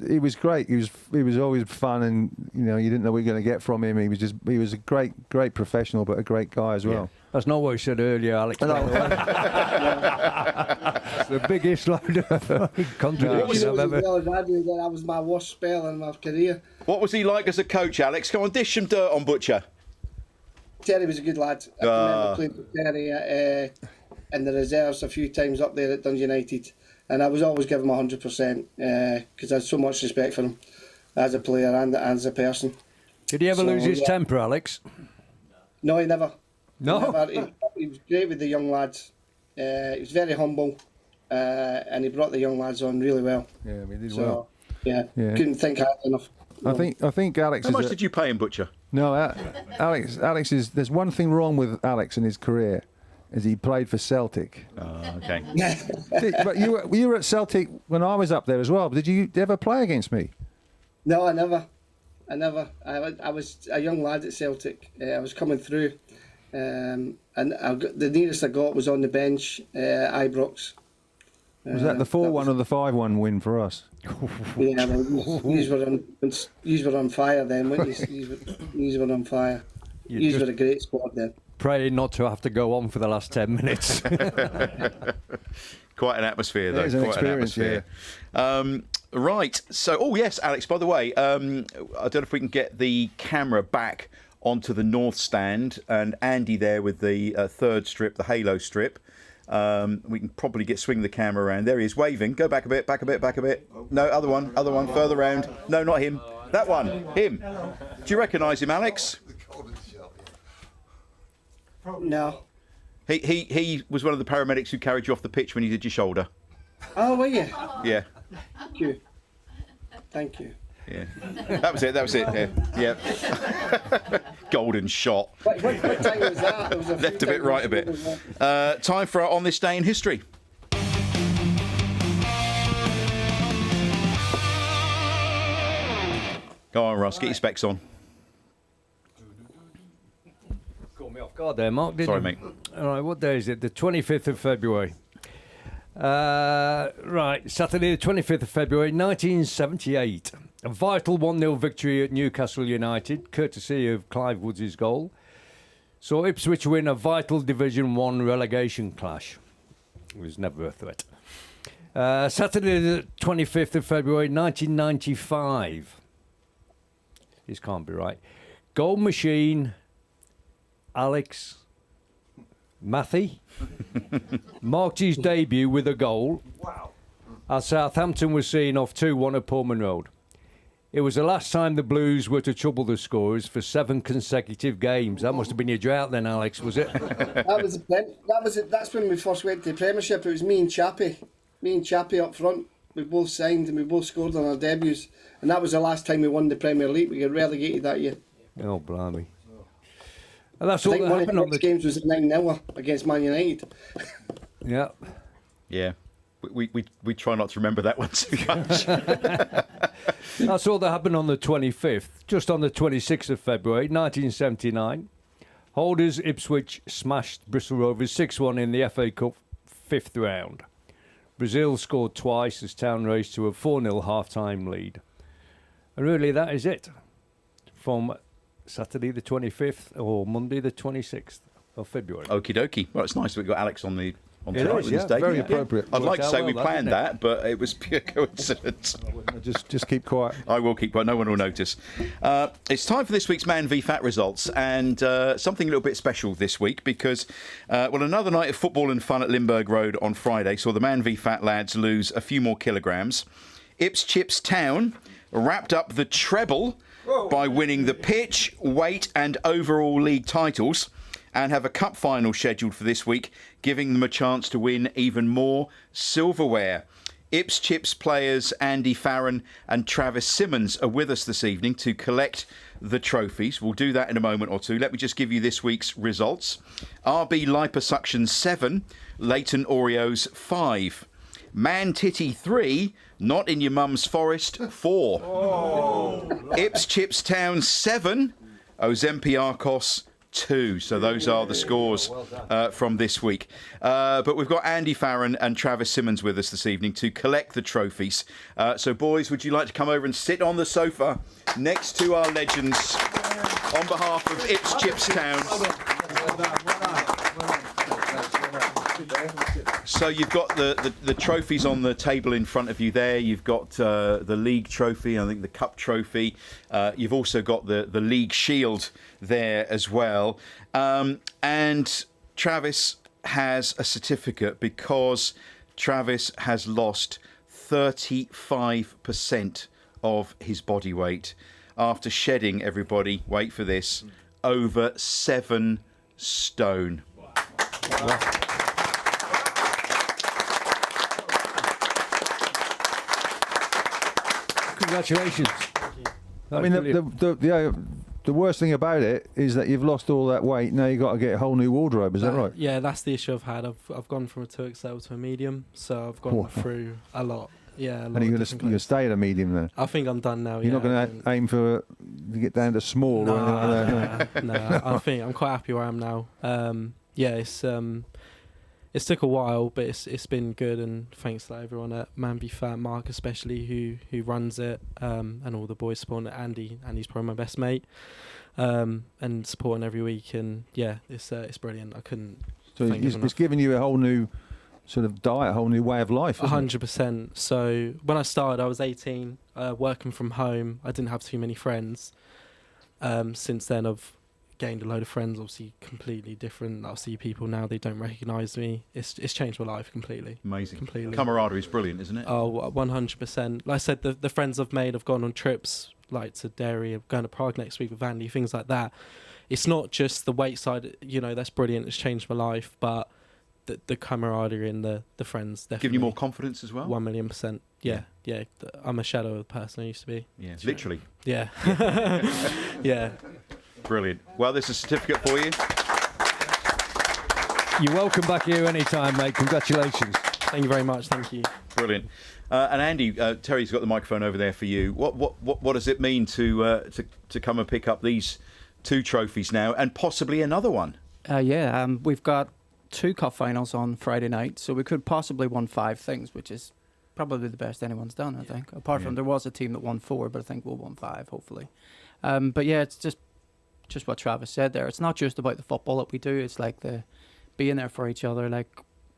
he was great. He was always fun, and you didn't know what you were going to get from him. He was a great professional, but a great guy as well. That's not what you said earlier, Alex. It's the biggest load of contradiction I've ever. That was my worst spell in my career. What was he like as a coach, Alex? Come on, dish some dirt on Butcher. Terry was a good lad. I remember playing with Terry in the reserves a few times up there at Dundee United. And I was always giving him 100% because I had so much respect for him as a player and as a person. Did he ever lose his temper, Alex? No, he never. No? He was great with the young lads. He was very humble and he brought the young lads on really well. Yeah, we did So, well. Yeah, couldn't think hard enough. I think Alex. How much did you pay him, Butcher? No, Alex is. There's one thing wrong with Alex in his career. Is he played for Celtic? Okay. But you were at Celtic when I was up there as well. Did you ever play against me? No, I never. I was a young lad at Celtic. I was coming through, and the nearest I got was on the bench, Ibrox. Was that the 4-1 or the 5-1 win for us? Yeah, you were on fire then, weren't you? You were on fire. You were a great squad then. Praying not to have to go on for the last 10 minutes. Quite an atmosphere, though. It is an Quite experience, an atmosphere. Right. So, yes, Alex, by the way, I don't know if we can get the camera back onto the North Stand, and Andy there with the third strip, the halo strip. We can probably swing the camera around. There he is, waving. Go back a bit, back a bit, back a bit. No, other one, further round. No, not him. That one, him. Do you recognise him, Alex? No. He was one of the paramedics who carried you off the pitch when you did your shoulder. Oh, were you? Yeah. Thank you. Thank you. Yeah. That was it. Yeah. Golden shot. What time was that? There was a Left a bit, right a bit. Time for our On This Day in History. Go on, Ross, get your specs on. Caught me off guard there, Mark, didn't Sorry, you? mate. All right, what day is it? The 25th of February. Right, Saturday the 25th of February 1978. A vital 1-0 victory at Newcastle United, courtesy of Clive Woods' goal. So Ipswich win a vital Division 1 relegation clash. It was never a threat. Saturday the 25th of February 1995. This can't be right. Goal machine, Alex Mathie marked his debut with a goal. Wow. As Southampton was seeing off 2-1 at Pullman Road. It was the last time the Blues were to trouble the scorers for 7 consecutive games. That must have been your drought then, Alex, was it? That's when we first went to the Premiership. It was me and Chappie up front. We both signed and we both scored on our debuts. And that was the last time we won the Premier League. We got relegated that year. Oh, blimey. And that's I all think that one of happened the on next the... games was 9-0 against Man United. Yeah. Yeah. We try not to remember that one too much. That's all that happened on the 25th. Just on the 26th of February 1979, holders Ipswich smashed Bristol Rovers 6-1 in the FA Cup 5th round. Brazil scored twice as Town raced to a 4-0 half-time lead. And really that is it from Saturday the 25th or Monday the 26th of February. Okie dokie. Well, it's nice that we've got Alex on It track is, with yeah, this day. very appropriate. I'd like to Worked say out we well, planned didn't it? that, but it was pure coincidence. Just keep quiet. I will keep quiet. No one will notice. It's time for this week's Man v Fat results, and something a little bit special this week because, another night of football and fun at Limburg Road on Friday saw the Man v Fat lads lose a few more kilograms. Ipswich Town wrapped up the treble by winning the pitch, weight and overall league titles and have a cup final scheduled for this week, giving them a chance to win even more silverware. Ipswich players Andy Farron and Travis Simmons are with us this evening to collect the trophies. We'll do that in a moment or two. Let me just give you this week's results. RB Liposuction 7, Leighton Oreos 5. Man Titty 3, Not in Your Mum's Forest 4. Oh. Ipswich Town 7, Ozempiakos 2. So those are the scores from this week. But we've got Andy Farron and Travis Simmons with us this evening to collect the trophies. So boys, would you like to come over and sit on the sofa next to our legends on behalf of Ipswich Town? So you've got the trophies on the table in front of you there. You've got the league trophy, I think the cup trophy. You've also got the league shield there as well. And Travis has a certificate because Travis has lost 35% of his body weight after shedding, everybody, wait for this, over 7 stone. Wow. Congratulations. I mean, the worst thing about it is that you've lost all that weight. Now you've got to get a whole new wardrobe. Is that right? Yeah, that's the issue I've had. I've gone from a 2XL to a medium, so I've gone through a lot. Yeah, a lot. And you're going to stay at a medium then? I think I'm done now. You're not going to aim to get down to small or anything like that? No, I think I'm quite happy where I am now. It's took a while, but it's been good, and thanks to everyone at Man v Fat, Mark especially, who runs it, and all the boys supporting it. Andy's probably my best mate, and supporting every week, and yeah, it's brilliant. I couldn't. So it's given you a whole new sort of diet, a whole new way of life. 100%. So when I started, I was 18, working from home. I didn't have too many friends. Since then, I've gained a load of friends, obviously completely different. I'll see people now, they don't recognise me. It's changed my life completely. Amazing. Completely. Camaraderie is brilliant, isn't it? Oh, 100%. Like I said, the friends I've made, I've gone on trips like to Derry, I'm going to Prague next week with Andy, things like that. It's not just the weight side, that's brilliant, it's changed my life, but the camaraderie and the friends definitely. Giving you more confidence as well? 1,000,000%. Yeah. I'm a shadow of the person I used to be. Yeah, literally. Yeah. Yeah. Brilliant. Well, there's a certificate for you. You're welcome back here anytime, mate. Congratulations. Thank you very much. Thank you. Brilliant. And Andy, Terry's got the microphone over there for you. What does it mean to come and pick up these 2 trophies now and possibly another one? We've got 2 cup finals on Friday night, so we could possibly won 5 things, which is probably the best anyone's done, I think. Apart from there was a team that won 4, but I think we'll won 5, hopefully. But yeah, it's just what Travis said there. It's not just about the football that we do. It's like the being there for each other. Like,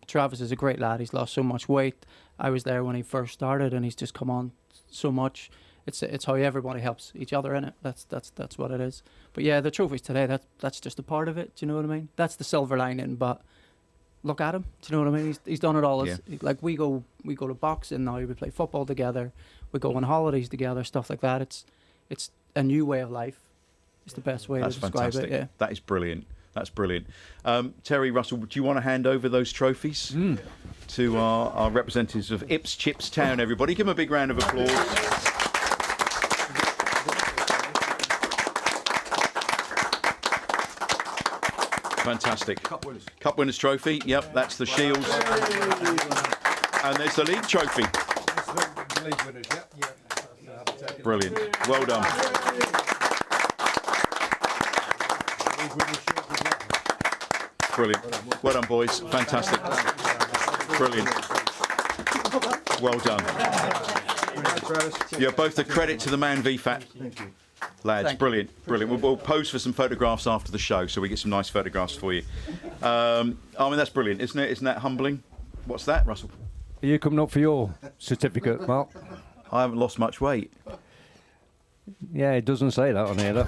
Travis is a great lad. He's lost so much weight. I was there when he first started, and he's just come on so much. It's how everybody helps each other in it. That's what it is. But yeah, the trophies today, that's just a part of it. Do you know what I mean? That's the silver lining. But look at him. Do you know what I mean? He's done it all. Yeah. Like we go to boxing now. We play football together. We go on holidays together. Stuff like that. It's a new way of life. It's the best way to describe fantastic. it. Yeah. That is brilliant. That's brilliant. Terry, Russell, do you want to hand over those trophies to our representatives of Ipswich Town, everybody? Give them a big round of applause. Fantastic. Cup winners trophy. Yep, that's the Shields. And there's the league trophy. Brilliant. Well done. Brilliant. Well done, boys. Fantastic. Brilliant. Well done. You're both a credit to the Man VFAT. Lads, brilliant. We'll pose for some photographs after the show, so we get some nice photographs for you. That's brilliant, isn't it? Isn't that humbling? What's that, Russell? Are you coming up for your certificate, Mark? I haven't lost much weight. Yeah, it doesn't say that on here, though.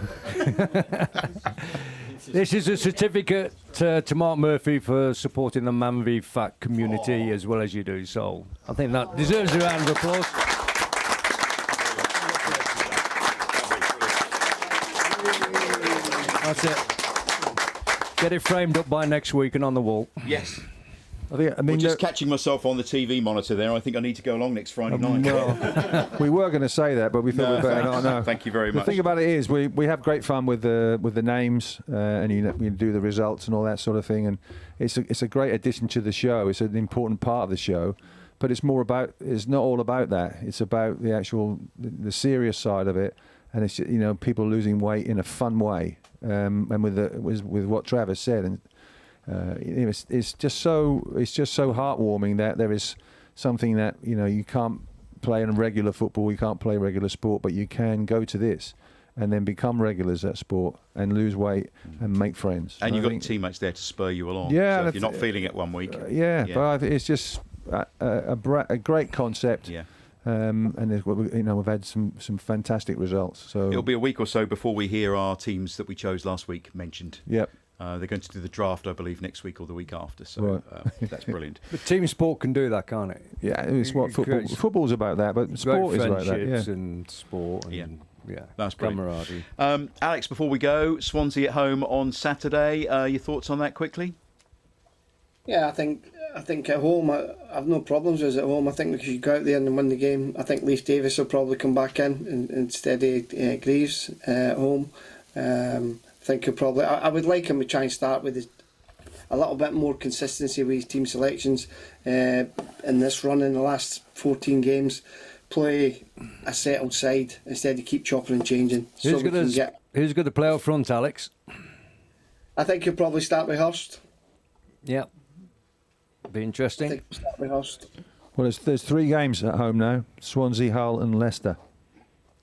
This is a certificate to Mark Murphy for supporting the Man v Fat community as well as you do. So I think that deserves a round of applause. That's it. Get it framed up by next week and on the wall. Yes. I mean, just catching myself on the TV monitor there. I think I need to go along next Friday night. Well, we were going to say that, but we thought we'd better not. No. Thank you very much. The thing about it is, we have great fun with the names, and we do the results and all that sort of thing, and it's a great addition to the show. It's an important part of the show, but it's not all about that. It's about the actual the serious side of it, and it's people losing weight in a fun way, and with what Travis said and. It's just so heartwarming that there is something that you can't play in regular football, you can't play regular sport, but you can go to this and then become regulars at sport and lose weight and make friends. And you've got teammates there to spur you along. Yeah, so if you're not feeling it one week. But it's just a great concept. Yeah. And we've had some fantastic results. So it'll be a week or so before we hear our teams that we chose last week mentioned. Yep. They're going to do the draft, I believe, next week or the week after. So that's brilliant. But team sport can do that, can't it? Yeah, it's what football's about that, but sport is like that. Yeah. And sport. And, yeah, that's brilliant. Camaraderie. Alex, before we go, Swansea at home on Saturday. Your thoughts on that quickly? Yeah, I think at home I've no problems with it at home. I think we should go out there and win the game. I think Leif Davis will probably come back in instead of Greaves at home. I think he'll probably. I would like him to try and start with a little bit more consistency with his team selections in this run in the last 14 games. Play a settled side instead of keep chopping and changing. Who's going to play up front, Alex? I think he'll probably start with Hurst. Yeah, be interesting. I think he'll start with Hurst. Well, there's 3 games at home now: Swansea, Hull, and Leicester.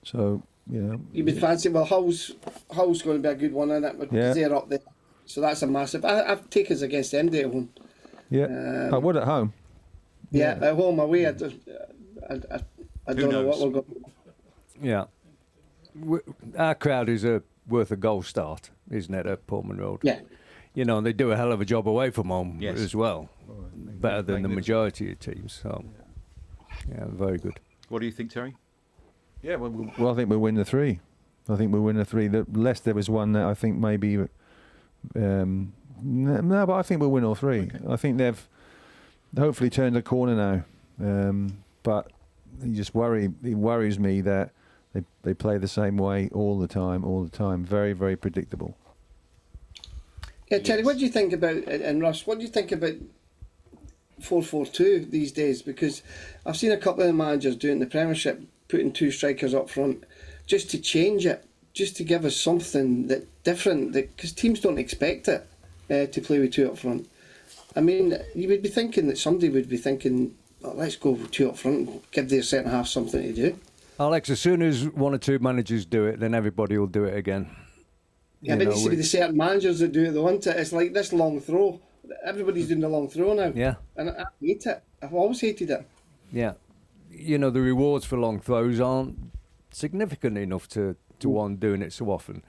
So. You would fancy, Hull's going to be a good one, isn't it? Because they're up there. So that's a massive. I've taken us against them at home. Yeah. I would at home. Yeah, at home, away, I don't know what we're going to do. Yeah. Our crowd is a worth a goal start, isn't it, at Portman Road? Yeah. You know, and they do a hell of a job away from home as well. Better than the majority of teams. So, yeah, very good. What do you think, Terry? Yeah, well, I think we'll win the 3. I think we'll win the 3. Leicester was one that I think maybe... no, but I think we'll win all 3. Okay. I think they've hopefully turned a corner now. But it worries me that they play the same way all the time. Very, very predictable. Yeah, Terry, what do you think about, and Russ, what do you think about 4-4-2 these days? Because I've seen a couple of the managers doing the Premiership, putting 2 strikers up front, just to change it, just to give us something that different, because teams don't expect it to play with 2 up front. I mean, you would be thinking that somebody would be thinking, oh, let's go with 2 up front and give their centre half something to do. Alex, as soon as 1 or 2 managers do it, then everybody will do it again. Yeah, but it needs to be the certain managers that do it, though, isn't it? It's like this long throw. Everybody's doing the long throw now. Yeah. And I hate it. I've always hated it. Yeah. You know, the rewards for long throws aren't significant enough to one doing it so often.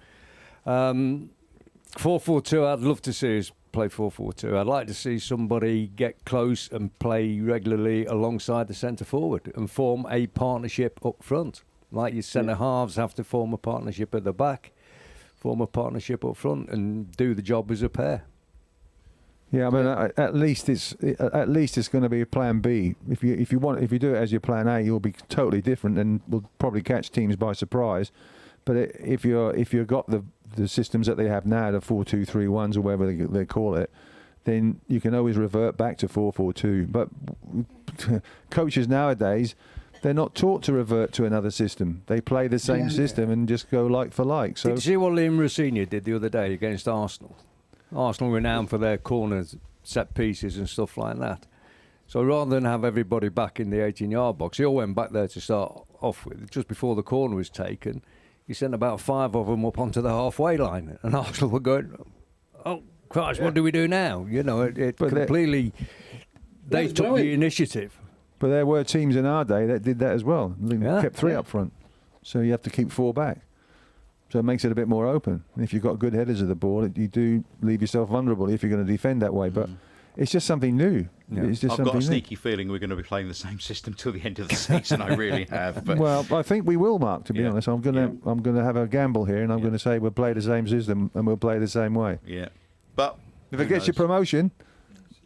4-4-2, I'd love to see us play 4-4-2. I'd like to see somebody get close and play regularly alongside the centre forward and form a partnership up front. Like your centre halves have to form a partnership at the back, form a partnership up front and do the job as a pair. Yeah, I mean, at least it's going to be a plan B. If you do it as your plan A, you'll be totally different and will probably catch teams by surprise. But if you've got the systems that they have now, the 4-2-3-1s or whatever they call it, then you can always revert back to 4-4-2. But coaches nowadays, they're not taught to revert to another system. They play the same system and just go like for like. So, did you see what Liam Rossini did the other day against Arsenal? Arsenal renowned for their corners, set pieces and stuff like that. So rather than have everybody back in the 18-yard box, he all went back there to start off with. Just before the corner was taken, he sent about 5 of them up onto the halfway line. And Arsenal were going, oh, Christ, what do we do now? You know, it completely... They took the initiative. But there were teams in our day that did that as well. They kept 3 up front. So you have to keep 4 back. So it makes it a bit more open. And if you've got good headers of the ball, you do leave yourself vulnerable if you're going to defend that way. But it's just something new. Yeah. It's just I've got a sneaky feeling we're going to be playing the same system till the end of the season. I really have. But well, I think we will, Mark. To be honest, I'm going to have a gamble here, and I'm going to say we'll play the same system and we'll play the same way. Yeah, but if it gets you promotion.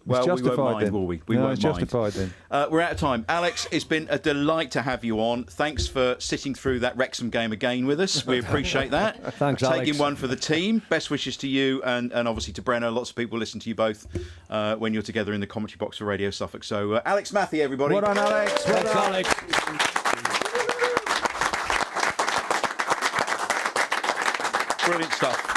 Well, it's justified we won't mind, then. Will we? We no, won't it's justified then. We're out of time. Alex, it's been a delight to have you on. Thanks for sitting through that Wrexham game again with us. We appreciate that. Thanks, Taking Alex. one for the team. Best wishes to you and obviously to Brenner. Lots of people listen to you both when you're together in the commentary box for Radio Suffolk. So, Alex Mathie, everybody. Well done, Alex. Well done, Alex. Brilliant stuff.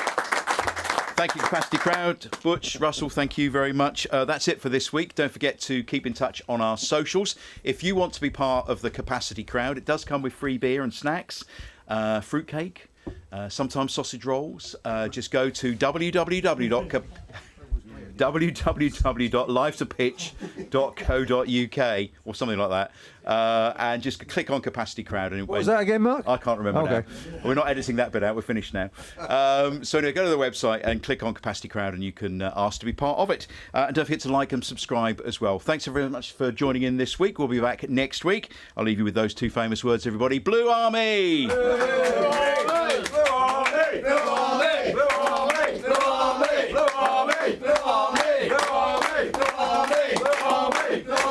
Thank you, Capacity Crowd. Butch, Russell, thank you very much. That's it for this week. Don't forget to keep in touch on our socials. If you want to be part of the Capacity Crowd, it does come with free beer and snacks, fruitcake, sometimes sausage rolls. Just go to www.livetopitch.co.uk or something like that, and just click on Capacity Crowd. And what was that again, Mark? I can't remember now. We're not editing that bit out. We're finished now. So go to the website and click on Capacity Crowd, and you can ask to be part of it. And don't forget to like and subscribe as well. Thanks very much for joining in this week. We'll be back next week. I'll leave you with those 2 famous words, everybody. Blue Army! Blue Army! Blue Army! Blue Army! Blue Army! Blue Army! Blue Army! Blue Army! Blue Army! Blue Army! Blue Army! Blue Army!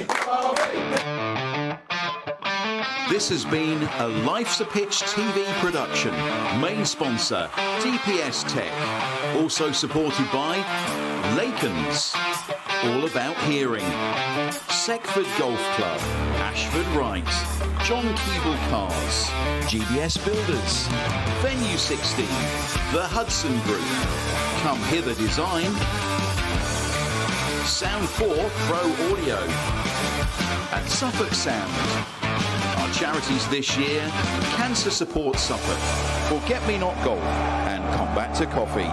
Blue Army! This has been a Life's a Pitch TV production. Main sponsor, DPS Tech. Also supported by Lakens, all about hearing. Seckford Golf Club, Ashford Wright, John Keeble Cars, GBS Builders, Venue 16, The Hudson Group, Come Hither Design, Sound 4 Pro Audio, and Suffolk Sound. Our charities this year: Cancer Support Suffolk, Forget Me Not Golf, and Come Back to Coffee.